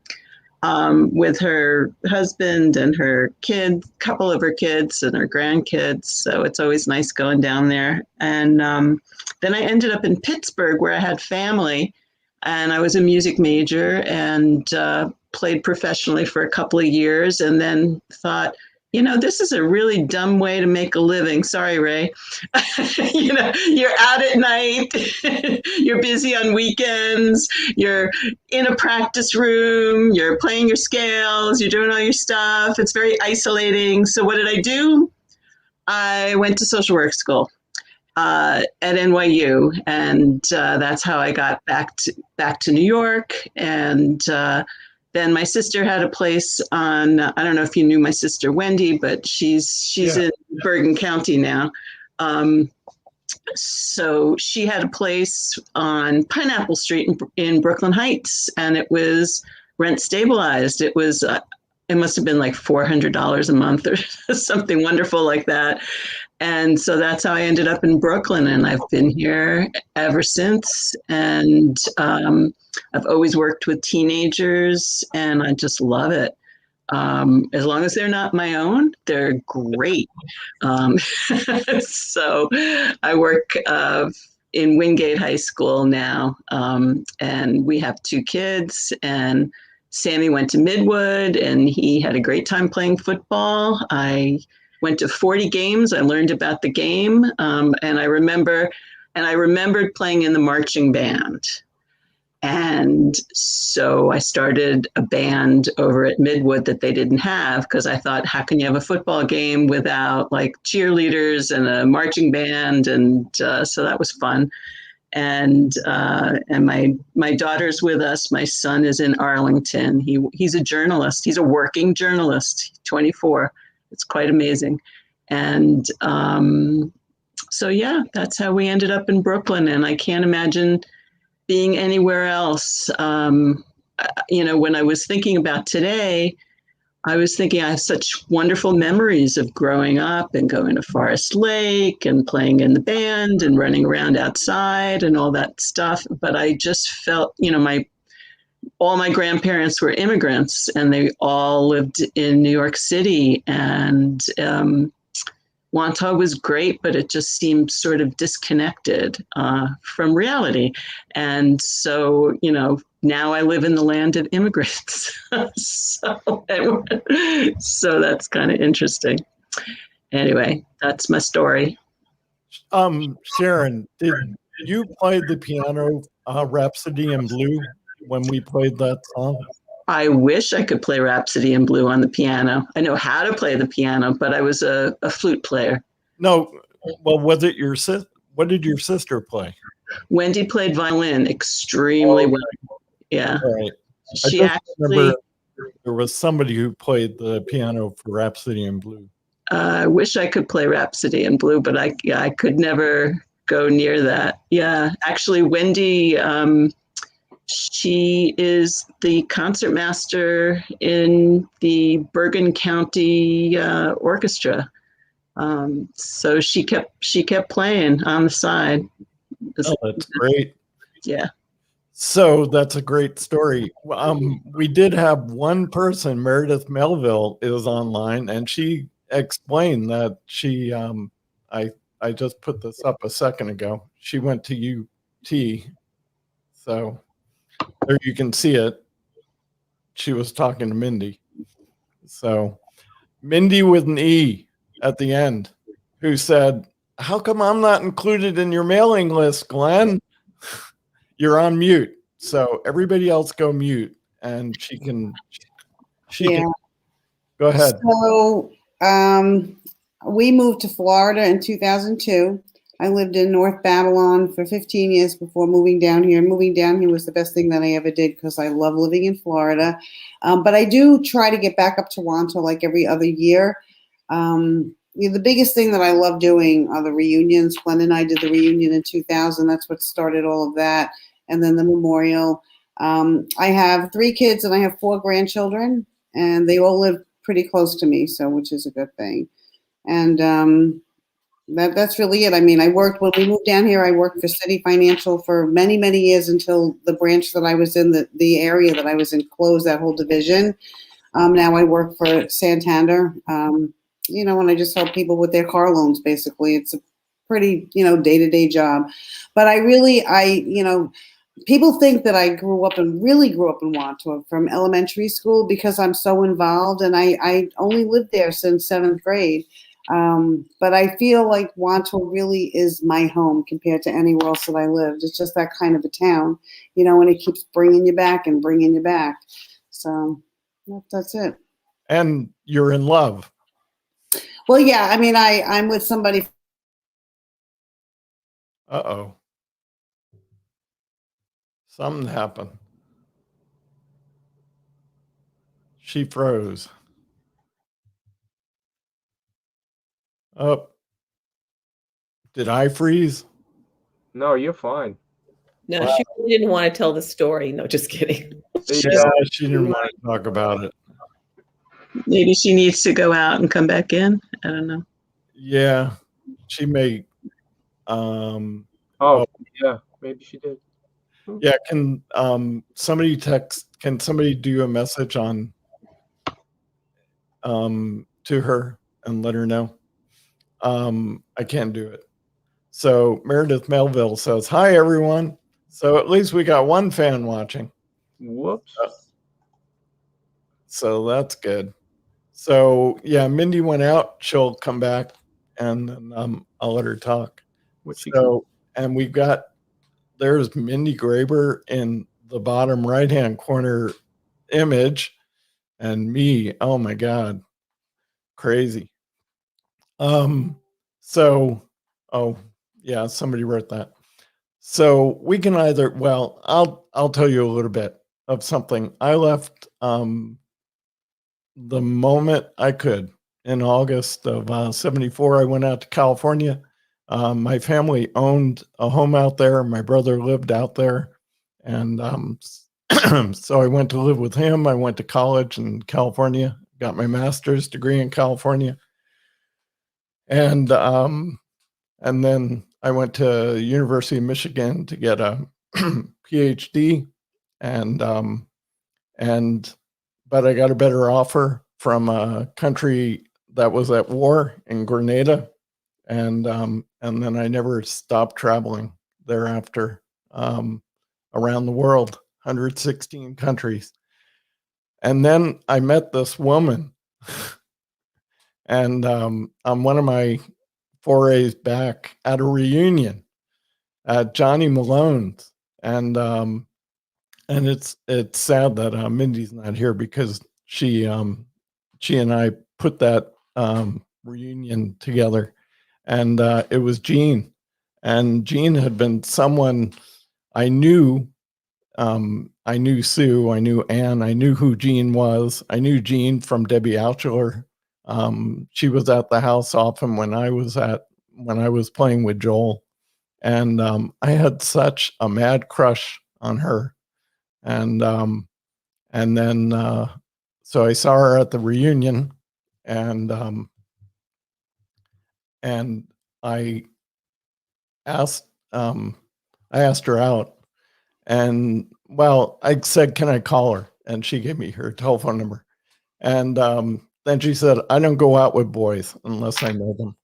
with her husband and her kids, couple of her kids and her grandkids. So it's always nice going down there. And then I ended up in Pittsburgh, where I had family, and I was a music major and played professionally for a couple of years, and then thought, this is a really dumb way to make a living. Sorry, Ray. You're out at night, you're busy on weekends, you're in a practice room, you're playing your scales, you're doing all your stuff. It's very isolating. So what did I do? I went to social work school at NYU, and that's how I got back to New York. And then my sister had a place on, I don't know if you knew my sister Wendy, but she's in Bergen County now. So she had a place on Pineapple Street in Brooklyn Heights, and it was rent stabilized. It was, it must have been like $400 a month or something wonderful like that. And so that's how I ended up in Brooklyn, and I've been here ever since. And I've always worked with teenagers, and I just love it. As long as they're not my own, they're great. So I work in Wingate High School now, and we have 2 kids, and Sammy went to Midwood, and he had a great time playing football. I went to 40 games. I learned about the game, and I remembered playing in the marching band. And so I started a band over at Midwood that they didn't have, because I thought, how can you have a football game without like cheerleaders and a marching band? And so that was fun. And my daughter's with us. My son is in Arlington. He's a journalist. He's a working journalist. 24. It's quite amazing. And so yeah, that's how we ended up in Brooklyn. And I can't imagine being anywhere else. When I was thinking about today, I was thinking I have such wonderful memories of growing up and going to Forest Lake and playing in the band and running around outside and all that stuff. But I just felt, all my grandparents were immigrants and they all lived in New York City, and Wantagh was great, but it just seemed sort of disconnected from reality. And so, now I live in the land of immigrants. so that's kind of interesting. Anyway, that's my story. Sharon, did you play the piano Rhapsody in Blue when we played that song? I wish I could play Rhapsody in Blue on the piano. I know how to play the piano, but I was a flute player. No, well, was it your sister? What did your sister play? Wendy played violin extremely well. Yeah. Right. She actually. There was somebody who played the piano for Rhapsody in Blue. I wish I could play Rhapsody in Blue, but I could never go near that. Yeah, actually, Wendy. She is the concertmaster in the Bergen County Orchestra. So she kept playing on the side. Oh, that's great. Yeah. So that's a great story. We did have one person, Meredith Melville, is online, and she explained that she. I just put this up a second ago. She went to UT, so. There you can see it. She was talking to Mindy. So Mindy with an E at the end, who said, "How come I'm not included in your mailing list, Glenn?" You're on mute. So everybody else go mute, and she can go ahead. So we moved to Florida in 2002. I lived in North Babylon for 15 years before moving down here. Moving down here was the best thing that I ever did because I love living in Florida. But I do try to get back up to Wantagh like every other year. The biggest thing that I love doing are the reunions. Glenn and I did the reunion in 2000. That's what started all of that. And then the memorial. I have 3 kids and I have 4 grandchildren, and they all live pretty close to me, so which is a good thing. And that's really it. I mean, when we moved down here, I worked for City Financial for many, many years until the branch that I was in, the area that I was in, closed that whole division. Now I work for Santander, and I just help people with their car loans, basically. It's a pretty, day-to-day job. But people think that I really grew up in Wantagh from elementary school because I'm so involved, and I only lived there since 7th grade. But I feel like Wantagh really is my home compared to anywhere else that I lived. It's just that kind of a town, and it keeps bringing you back and bringing you back. So that's it. And you're in love. Well, yeah, I mean, I'm with somebody. Uh-oh. Something happened. She froze. Oh. Did I freeze? No, you're fine. No, wow. She really didn't want to tell the story. No, just kidding. Yeah, she didn't want to talk about it. Maybe she needs to go out and come back in. I don't know. Yeah, she may. Yeah, maybe she did. Yeah, can somebody text? Can somebody do a message on to her and let her know? I can't do it. So Meredith Melville says, "Hi everyone." So at least we got one fan watching. Whoops. So that's good. So yeah, Mindy went out. She'll come back, and then I'll let her talk. So, and we've got there's Mindy Graber in the bottom right hand corner image, and me. Oh my God, crazy. So, oh yeah, somebody wrote that. So we can either. Well, I'll tell you a little bit of something. I left the moment I could. In August of 74, I went out to California. My family owned a home out there. My brother lived out there. And so I went to live with him. I went to college in California, got my master's degree in California. And then I went to University of Michigan to get a PhD. And but I got a better offer from a country that was at war in Grenada, and then I never stopped traveling thereafter around the world, 116 countries. And then I met this woman, and on one of my forays back at a reunion at Johnny Malone's, and it's sad that Mindy's not here because she and I put that reunion together, and it was Jean, and Jean had been someone I knew. I knew Sue, I knew Anne, I knew who Jean was. I knew Jean from Debbie Altschuler. She was at the house often when I was playing with Joel, and I had such a mad crush on her. And then so I saw her at the reunion, and I asked her out, and well, I said, "Can I call her?" And she gave me her telephone number, and then she said, "I don't go out with boys unless I know them."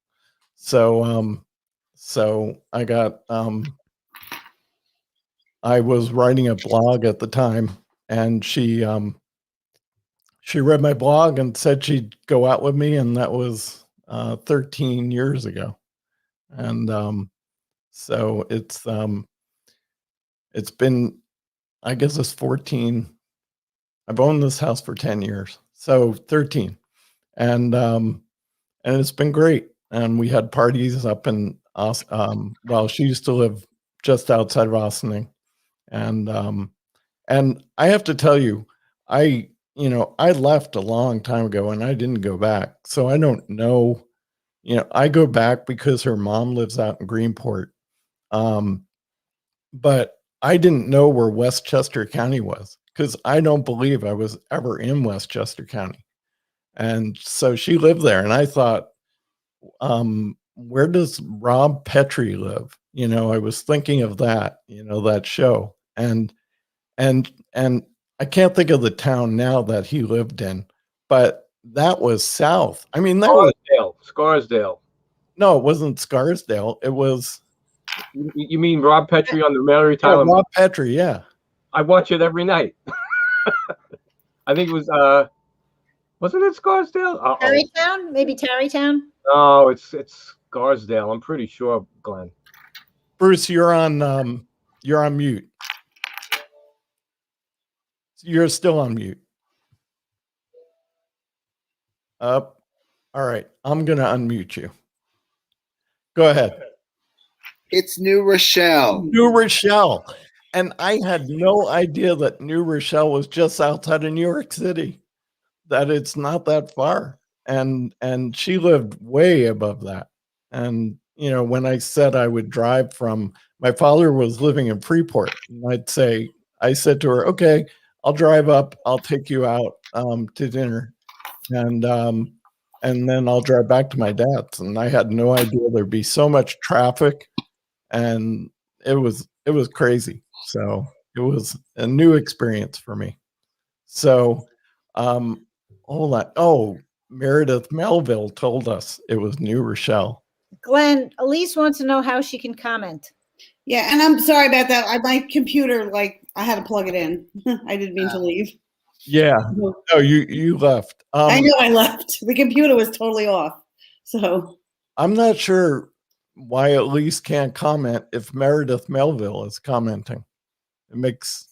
So I got I was writing a blog at the time, and she read my blog and said she'd go out with me, and that was 13 years ago. And so it's been, I guess it's 14. I've owned this house for 10 years, so 13, and it's been great. And we had parties up in well, she used to live just outside of Ossining, and I have to tell you, I left a long time ago and I didn't go back. So I don't know, I go back because her mom lives out in Greenport. But I didn't know where Westchester County was because I don't believe I was ever in Westchester County. And so she lived there, and I thought, where does Rob Petrie live? I was thinking of that, that show. And I can't think of the town now that he lived in, but that was south. I mean, that was Scarsdale. No, it wasn't Scarsdale. It was. You mean Rob Petrie on the Mary Tyler? Rob Petrie, yeah. I watch it every night. I think it was. Wasn't it Scarsdale? Tarrytown, maybe Tarrytown. No, it's Scarsdale. I'm pretty sure, Glenn. Bruce, you're on mute. You're still on mute. All right. I'm going to unmute you. Go ahead. It's New Rochelle. New Rochelle. And I had no idea that New Rochelle was just outside of New York City, that it's not that far. And she lived way above that. And, when I said I would drive from, my father was living in Freeport, and I said to her, okay, I'll drive up, I'll take you out to dinner. And then I'll drive back to my dad's. And I had no idea there'd be so much traffic, and it was crazy. So it was a new experience for me. So hold on. Oh, Meredith Melville told us it was New Rochelle. Glenn, Elise wants to know how she can comment. Yeah, and I'm sorry about that. My computer, I had to plug it in. I didn't mean to leave. Yeah. No, you left. I know I left. The computer was totally off. So I'm not sure why Elise can't comment if Meredith Melville is commenting. It makes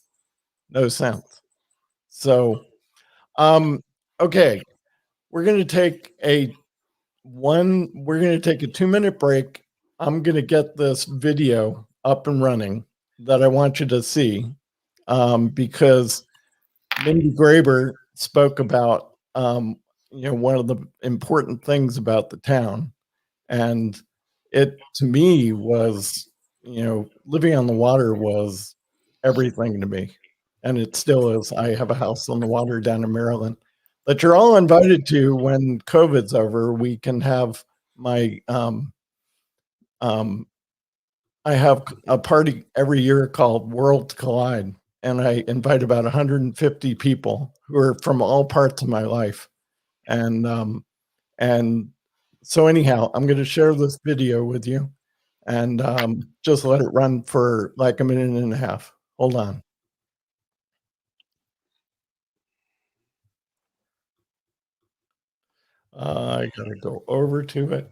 no sense. So, okay, we're going to take a 2-minute break. I'm going to get this video up and running that I want you to see, because Mindy Graber spoke about, one of the important things about the town. And it, to me, was, living on the water was everything to me. And it still is. I have a house on the water down in Maryland that you're all invited to when COVID's over. We can have my, I have a party every year called Worlds Collide. And I invite about 150 people who are from all parts of my life. And so anyhow, I'm going to share this video with you, and just let it run for like a minute and a half. Hold on. I got to go over to it.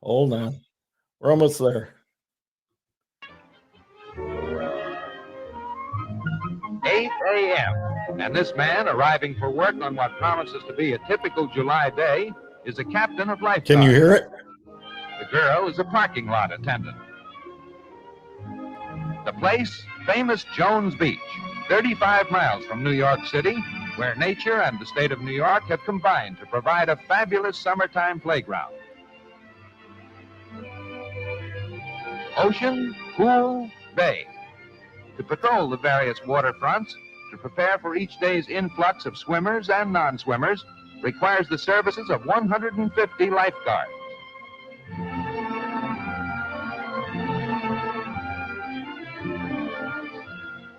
Hold on. We're almost there. 8 a.m. And this man arriving for work on what promises to be a typical July day is a captain of lifeguards. Can you hear it? The girl is a parking lot attendant. The place, famous Jones Beach, 35 miles from New York City, where nature and the state of New York have combined to provide a fabulous summertime playground. Ocean, pool, bay. To patrol the various waterfronts, to prepare for each day's influx of swimmers and non-swimmers, requires the services of 150 lifeguards.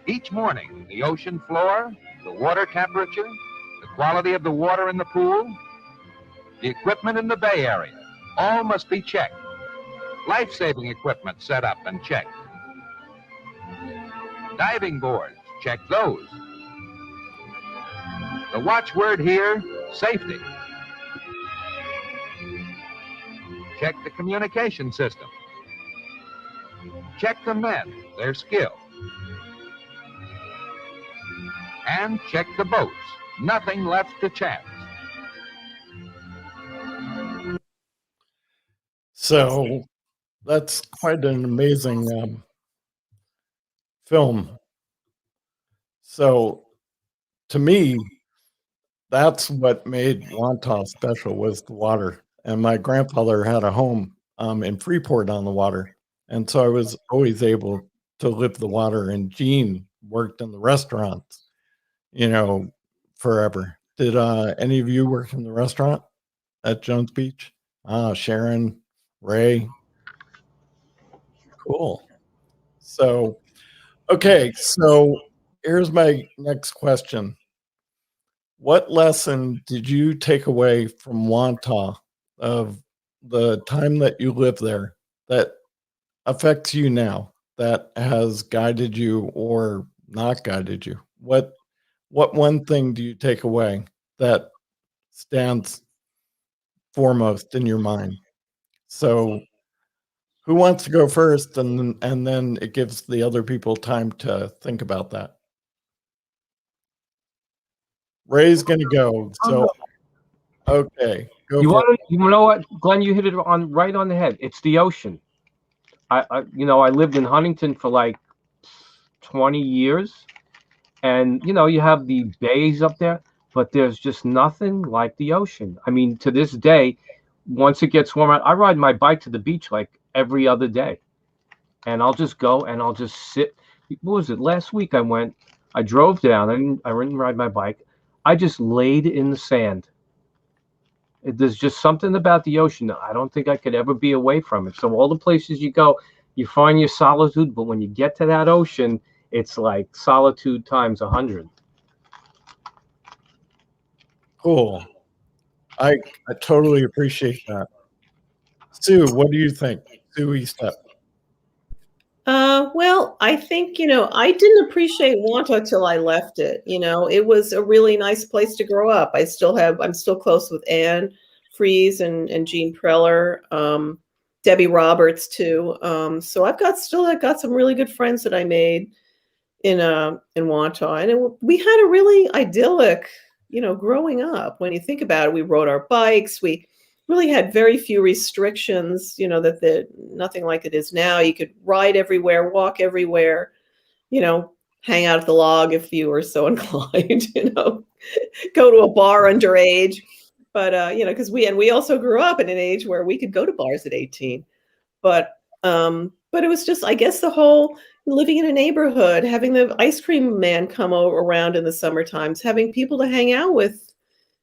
Each morning, the ocean floor, the water temperature, the quality of the water in the pool, the equipment in the bay area, all must be checked. Life-saving equipment set up and checked. Diving boards, check those. The watchword here, safety. Check the communication system. Check the men, their skill. And check the boats. Nothing left to chance. So that's quite an amazing film. So to me, that's what made Wantagh special, was the water. And my grandfather had a home in Freeport on the water. And so I was always able to live the water. And Gene worked in the restaurants, forever. Did any of you work in the restaurant at Jones Beach? Sharon, Ray. Cool. So, okay. So here's my next question. What lesson did you take away from Wantagh of the time that you lived there that affects you now, that has guided you or not guided you? What one thing do you take away that stands foremost in your mind? So who wants to go first, and then it gives the other people time to think about that? Ray's going to go. So, okay. You know what, Glenn? You hit it right on the head. It's the ocean. I lived in Huntington for like 20 years, and you have the bays up there, but there's just nothing like the ocean. I mean, to this day, once it gets warm out, I ride my bike to the beach like every other day, and I'll just go and I'll just sit. What was it? Last week I drove down. I didn't ride my bike. I just laid in the sand. There's just something about the ocean that I don't think I could ever be away from it. So all the places you go, you find your solitude, but when you get to that ocean, it's like solitude times 100. Cool. I totally appreciate that. Sue, what do you think? Sue Estep. Well, I think, I didn't appreciate Wantagh till I left it. It was a really nice place to grow up. I'm still close with Anne Fries and Jean Preller, Debbie Roberts too. So I've got some really good friends that I made in Wantagh, and we had a really idyllic, growing up. When you think about it, we rode our bikes. We really had very few restrictions. That nothing like it is now. You could ride everywhere, walk everywhere. You know, hang out at the log if you were so inclined. Go to a bar underage. But because we also grew up in an age where we could go to bars at 18. But it was just, I guess, the whole living in a neighborhood, having the ice cream man come around in the summer times, having people to hang out with,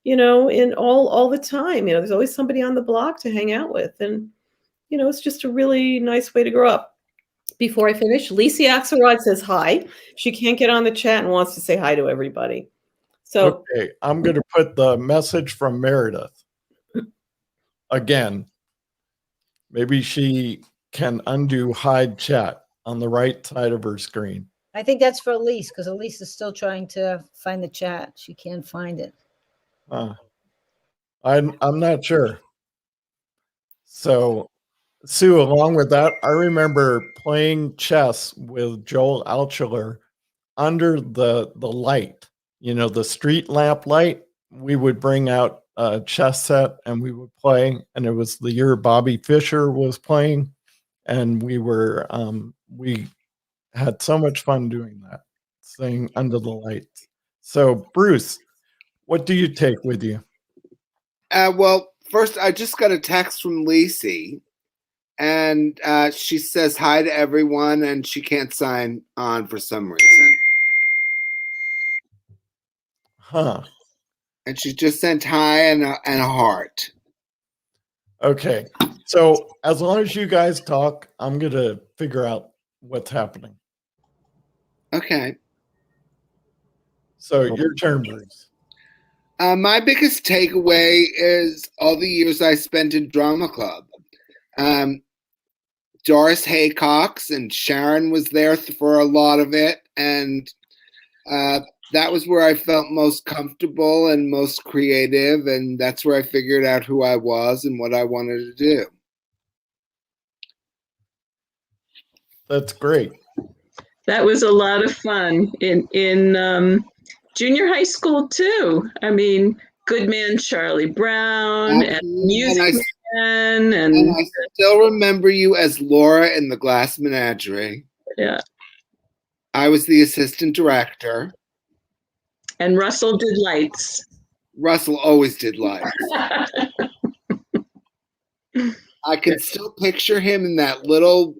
in all the time. There's always somebody on the block to hang out with, and it's just a really nice way to grow up. Before I finish, Lisi Axelrod says hi. She can't get on the chat and wants to say hi to everybody. So Okay, I'm going to put the message from Meredith again. Maybe she can undo hide chat on the right side of her screen. I think that's for Elise, because Elise is still trying to find the chat. She can't find it. I'm not sure. So, Sue, along with that, I remember playing chess with Joel Altschuler under the light, the street lamp light. We would bring out a chess set and we would play, and it was the year Bobby Fischer was playing, and we had so much fun doing that, staying under the lights. So, Bruce, what do you take with you? Well, first, I just got a text from Lisi, and she says hi to everyone, and she can't sign on for some reason. Huh. And she just sent hi and a heart. Okay. So as long as you guys talk, I'm going to figure out what's happening. Okay. So your turn, Bruce. My biggest takeaway is all the years I spent in drama club. Doris Haycox and Sharon was there for a lot of it, and that was where I felt most comfortable and most creative, and that's where I figured out who I was and what I wanted to do. That's great. That was a lot of fun in junior high school too. I mean, Goodman Charlie Brown and Music Man, and I still remember you as Laura in The Glass Menagerie. Yeah. I was the assistant director. And Russell did lights. Russell always did lights. I can still picture him in that little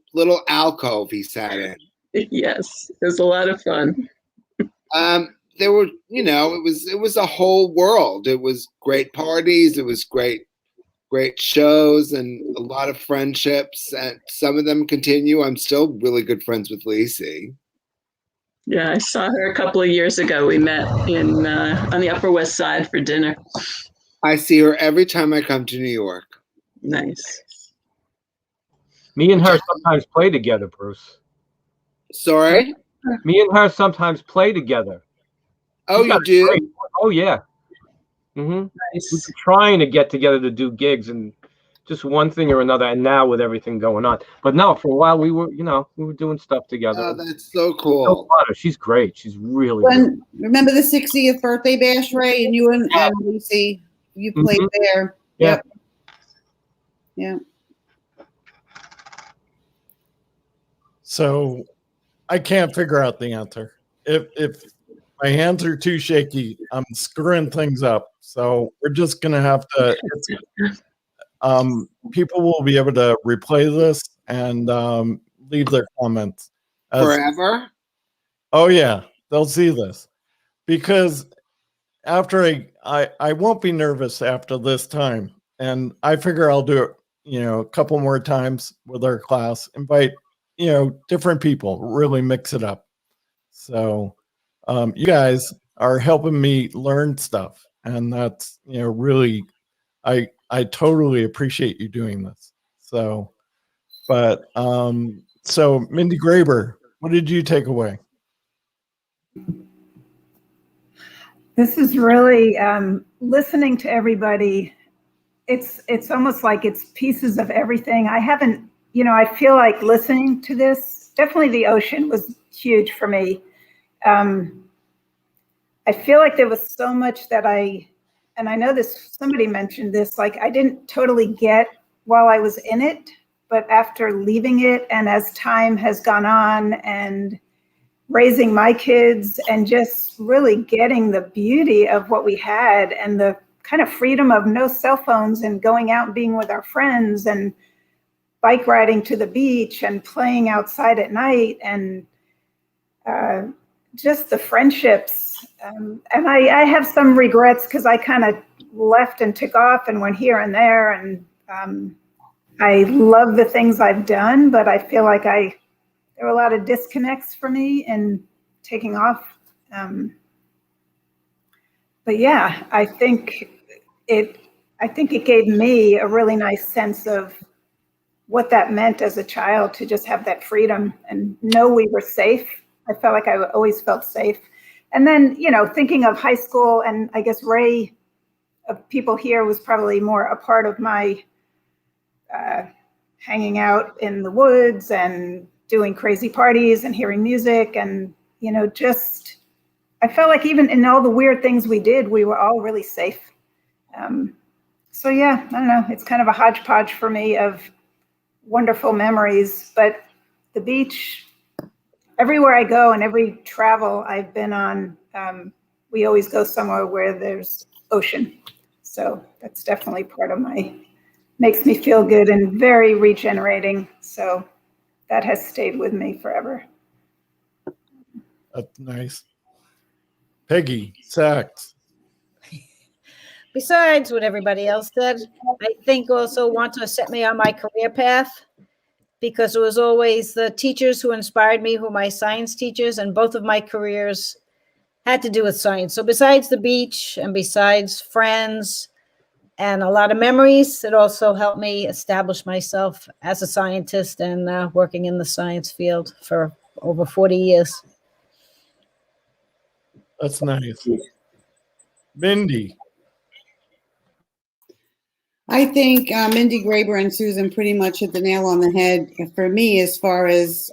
alcove he sat in. Yes, it was a lot of fun. There were, it was a whole world. It was great parties. It was great shows and a lot of friendships. And some of them continue. I'm still really good friends with Lisi. Yeah, I saw her a couple of years ago. We met on the Upper West Side for dinner. I see her every time I come to New York. Nice. Me and her sometimes play together, Bruce. Sorry? Me and her sometimes play together. Oh, you do? Oh, yeah. Mm-hmm. Nice. We've been trying to get together to do gigs and just one thing or another, and now with everything going on. But no, for a while we were doing stuff together. Oh, that's so cool. She's great. She's really good. Remember the 60th birthday bash, Ray, and you and Lucy, you played there. Yeah. Yeah. So I can't figure out the answer. If my hands are too shaky, I'm screwing things up. So we're just gonna have to. People will be able to replay this and leave their comments forever. Oh yeah, they'll see this because after I won't be nervous after this time, and I figure I'll do it, a couple more times with our class. Invite different people, really mix it up. So you guys are helping me learn stuff, and that's really I totally appreciate you doing this. So, but So, Mindy Graber, what did you take away? This is really listening to everybody. It's almost like it's pieces of everything. I haven't, I feel like listening to this, definitely the ocean was huge for me. I feel like there was so much that and I know this, somebody mentioned this, like I didn't totally get while I was in it, but after leaving it and as time has gone on and raising my kids and just really getting the beauty of what we had and the kind of freedom of no cell phones and going out and being with our friends and bike riding to the beach and playing outside at night and just the friendships. And I have some regrets because I kind of left and took off and went here and there. And I love the things I've done, but I feel like there were a lot of disconnects for me in taking off. But yeah, I think it gave me a really nice sense of what that meant as a child to just have that freedom and know we were safe. I felt like I always felt safe. And then, thinking of high school, and I guess Ray, of people here, was probably more a part of my hanging out in the woods and doing crazy parties and hearing music. And, just, I felt like even in all the weird things we did, we were all really safe. So yeah, I don't know. It's kind of a hodgepodge for me of wonderful memories, but the beach, everywhere I go and every travel I've been on, we always go somewhere where there's ocean. So that's definitely part of makes me feel good and very regenerating. So that has stayed with me forever. That's nice. Peggy, Sachs. Besides what everybody else said, I think also Wantagh set me on my career path because it was always the teachers who inspired me, who were my science teachers, and both of my careers had to do with science. So besides the beach and besides friends and a lot of memories, it also helped me establish myself as a scientist and working in the science field for over 40 years. That's nice. Mindy. I think Mindy Graber and Susan pretty much hit the nail on the head for me as far as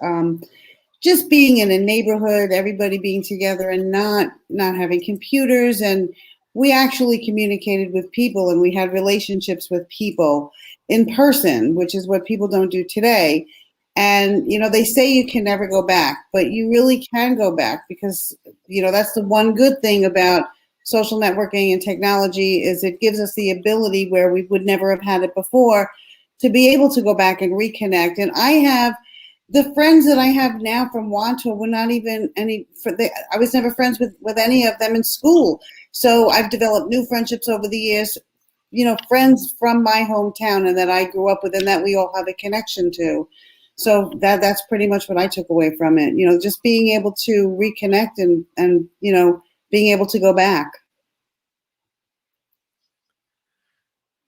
just being in a neighborhood, everybody being together and not having computers. And we actually communicated with people and we had relationships with people in person, which is what people don't do today. And, they say you can never go back, but you really can go back because, that's the one good thing about social networking and technology is it gives us the ability where we would never have had it before to be able to go back and reconnect. And I have the friends that I have now from Wantagh were not even I was never friends with any of them in school. So I've developed new friendships over the years, friends from my hometown and that I grew up with and that we all have a connection to. So that's pretty much what I took away from it. Just being able to reconnect and being able to go back.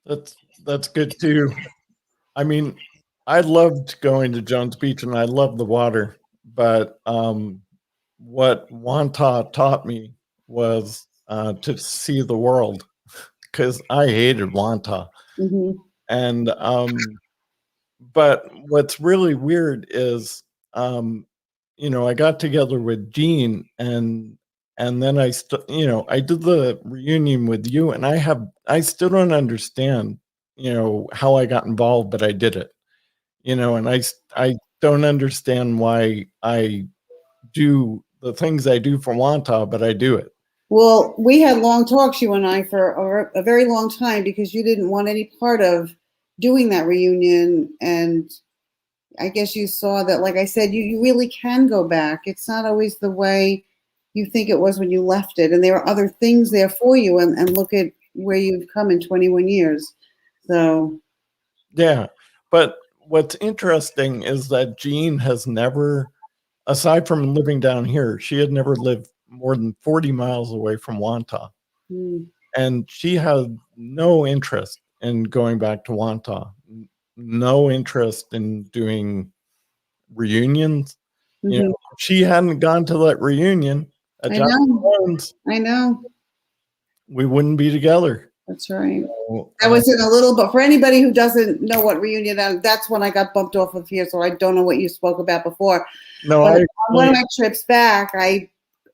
That's good too. I mean, I loved going to Jones Beach and I love the water, but what Wantagh taught me was to see the world because I hated Wantagh. Mm-hmm. And but what's really weird is I got together with Jean and then I I did the reunion with you and I still don't understand how I got involved, but I did it. And I don't understand why I do the things I do for Wantagh, but I do it. Well, we had long talks, you and I, for a very long time because you didn't want any part of doing that reunion. And I guess you saw that, like I said, you really can go back. It's not always the way you think it was when you left it. And there are other things there for you. And look at where you've come in 21 years. So. Yeah. But what's interesting is that Jean has never, aside from living down here, she had never lived more than 40 miles away from Wantagh. And she had no interest in going back to Wantagh, no interest in doing reunions. You Mhm. know, if she hadn't gone to that reunion at I John know. Jones, I know. we wouldn't be together. That's right. So, I was in a little, but for anybody who doesn't know what reunion, that's when I got bumped off of here. So I don't know what you spoke about before. no, But I on one of my trips back,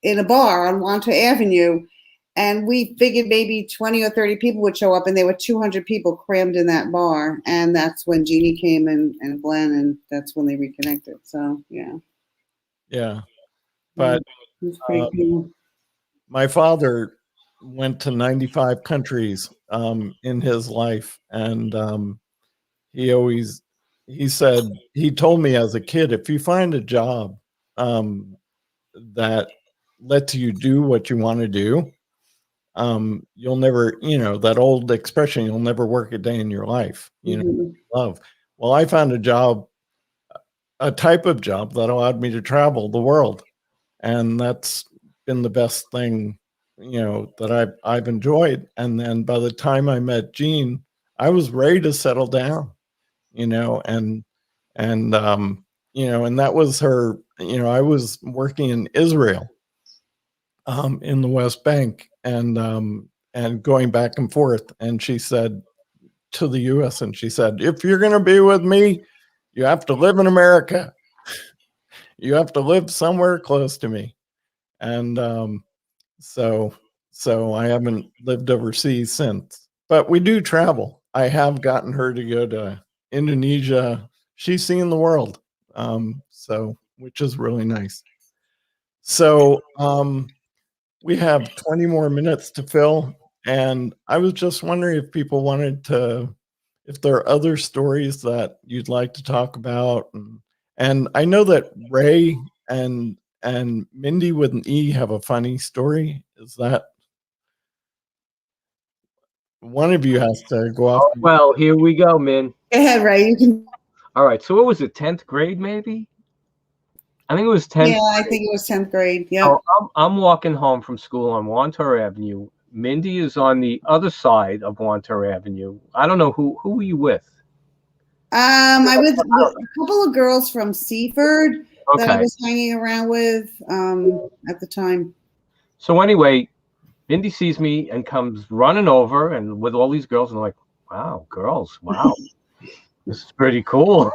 in a bar on Wantagh Avenue, and we figured maybe 20 or 30 people would show up, and there were 200 people crammed in that bar. And that's when Jeannie came and Glenn, and that's when they reconnected. So yeah, yeah, but it was pretty cool. my father went to 95 countries in his life, and he said, he told me as a kid, if you find a job that lets you do what you want to do, you'll never, that old expression, you'll never work a day in your life, love. Well, I found a type of job that allowed me to travel the world, and that's been the best thing, that I've enjoyed. And then by the time I met Jean, I was ready to settle down, and that was her. I was working in Israel, in the West Bank, and going back and forth. And she said to the U.S., and she said, if you're going to be with me, you have to live in America. You have to live somewhere close to me. And so I haven't lived overseas since, but we do travel. I have gotten her to go to Indonesia. She's seen the world. So which is really nice. So we have 20 more minutes to fill, and I was just wondering if people if there are other stories that you'd like to talk about. And I know that Ray and Mindy with an E have a funny story. Is that one of you has to go off? Oh, well, here we go, Min. Go ahead, Ray. You can. All right. So what was it? 10th grade, maybe? I think it was 10th. Yeah, I think it was 10th grade. Yeah. So I'm walking home from school on Wantagh Avenue. Mindy is on the other side of Wantagh Avenue. I don't know who were you with? I was with a couple of girls from Seaford that I Okay. was hanging around with at the time. So anyway, Mindy sees me and comes running over, and with all these girls, and I'm like, wow, girls, wow, this is pretty cool.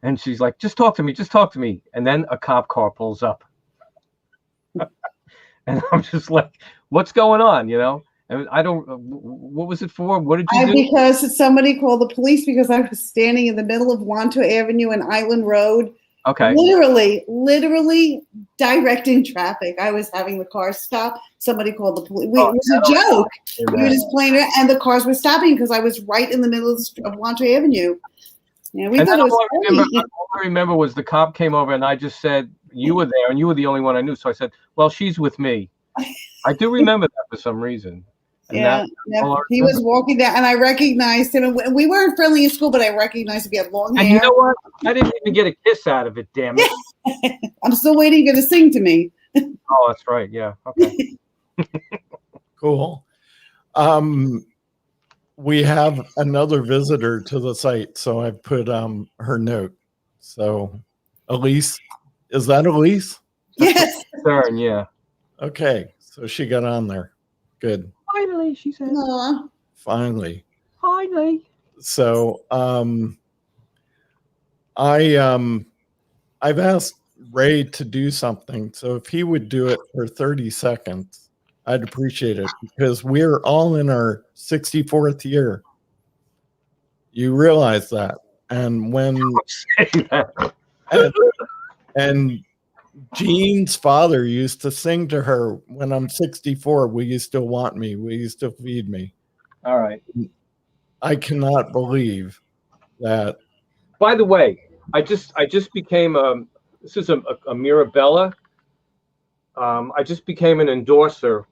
And she's like, just talk to me, just talk to me. And then a cop car pulls up. And I'm just like, what's going on, And I don't, what was it for? What did you do? Because somebody called the police because I was standing in the middle of Wantagh Avenue and Island Road. Okay. Literally directing traffic. I was having the car stop. Somebody called the police. It was a joke. We were just playing it, and the cars were stopping because I was right in the middle of Wantagh Avenue. Yeah, we thought it was funny. All I remember was the cop came over, and I just said, you were there, and you were the only one I knew. So I said, well, she's with me. I do remember that for some reason. And He was walking down, and I recognized him. And we weren't friendly in school, but I recognized him. He had long hair. And you know what? I didn't even get a kiss out of it, damn it. I'm still waiting for you to sing to me. Oh, that's right. Yeah. Okay. Cool. We have another visitor to the site, so I put her note. So, Elise, is that Elise? Yes. Turn, yeah. Okay, so she got on there. Good. Finally, she said. Aww. Finally. So, I've asked Ray to do something. So if he would do it for 30 seconds, I'd appreciate it, because we're all in our 64th year. You realize that. And when and Jean's father used to sing to her, when I'm 64, will you still want me? Will you still feed me? All right. I cannot believe that. By the way, I just became this is a Mirabella. I just became an endorser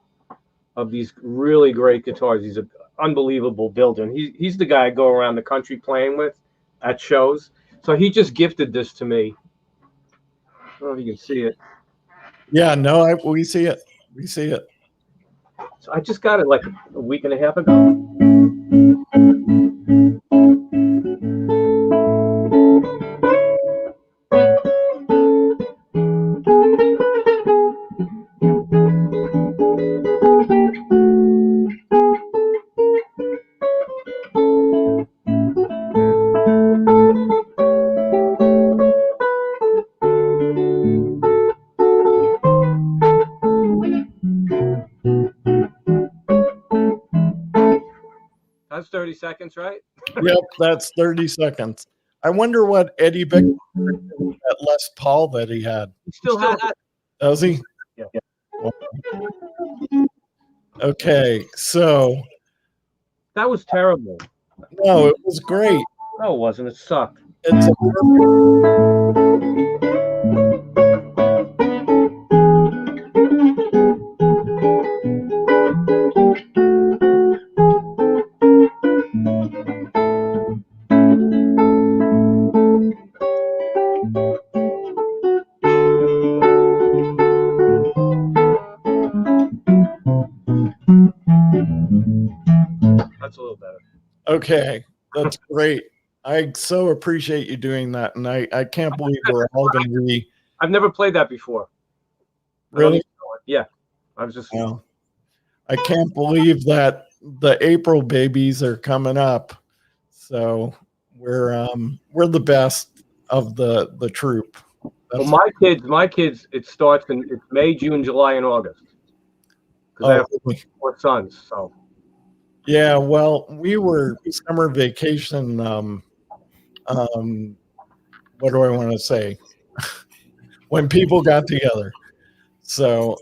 of these really great guitars. He's an unbelievable builder. And he's the guy I go around the country playing with at shows. So he just gifted this to me. I don't know if you can see it. Yeah, no, we see it. We see it. So I just got it like a week and a half ago. 30 seconds, right? Yep, that's 30 seconds. I wonder what Eddie Beck that Les Paul that he had. He still has that. Does he? Yeah. Okay, so That was terrible. no, it was great. No, it wasn't. It sucked. It's a perfect. That's a little better. Okay, that's great. I so appreciate you doing that, and I can't believe we're all going to be I've never played that before. really. Yeah. I was just. Wow. I can't believe that the April babies are coming up. So we're the best of the troop. Well, my kids, it starts in it's May, June, July, and August. Because I have really? 4 sons. So. Yeah, well, we were summer vacation. What do I want to say? When people got together. So,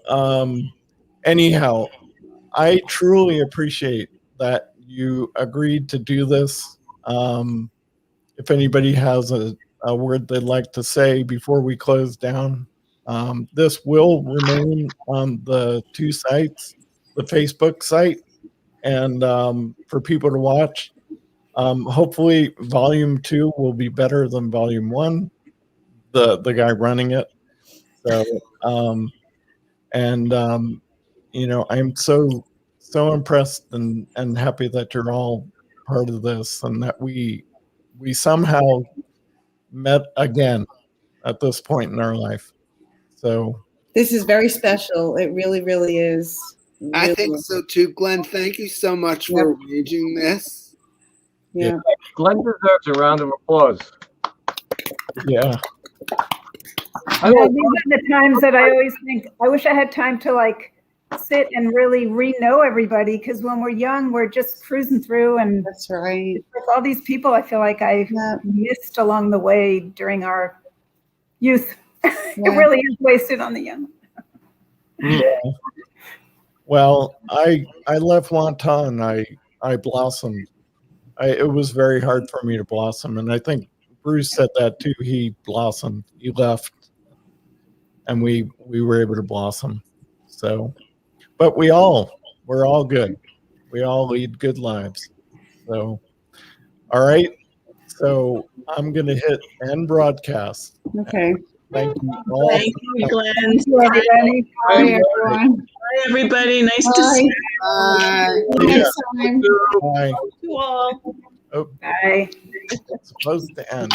anyhow, I truly appreciate that you agreed to do this. If anybody has a word they'd like to say before we close down, this will remain on the 2 sites, the Facebook site, and for people to watch. Hopefully, volume 2 will be better than volume 1. The guy running it. So, I'm so impressed and happy that you're all part of this, and that we somehow met again at this point in our life. So This is very special. It really, really is. I Really think is. so too, Glenn. Thank you so much for arranging this. Yeah. Glenn deserves a round of applause. yeah. Yeah, these are the times that I always think, I wish I had time to like sit and really re-know everybody, because when we're young, we're just cruising through, and That's right. with all these people I feel like I've missed along the way during our youth. It really is wasted on the young. Yeah. Well, I left Wantagh and I blossomed. It was very hard for me to blossom, and I think Bruce said that too. He blossomed. He left, and we were able to blossom. So, but we're all good. We all lead good lives. So, all right. So I'm gonna hit end broadcast. Okay. Thank you all. Thank you, Glenn. Thank you, everybody. Bye, everyone. Bye, everybody. Nice to Bye. see you. Bye. Next time. Bye. You all. Oh, Bye. it's supposed to end.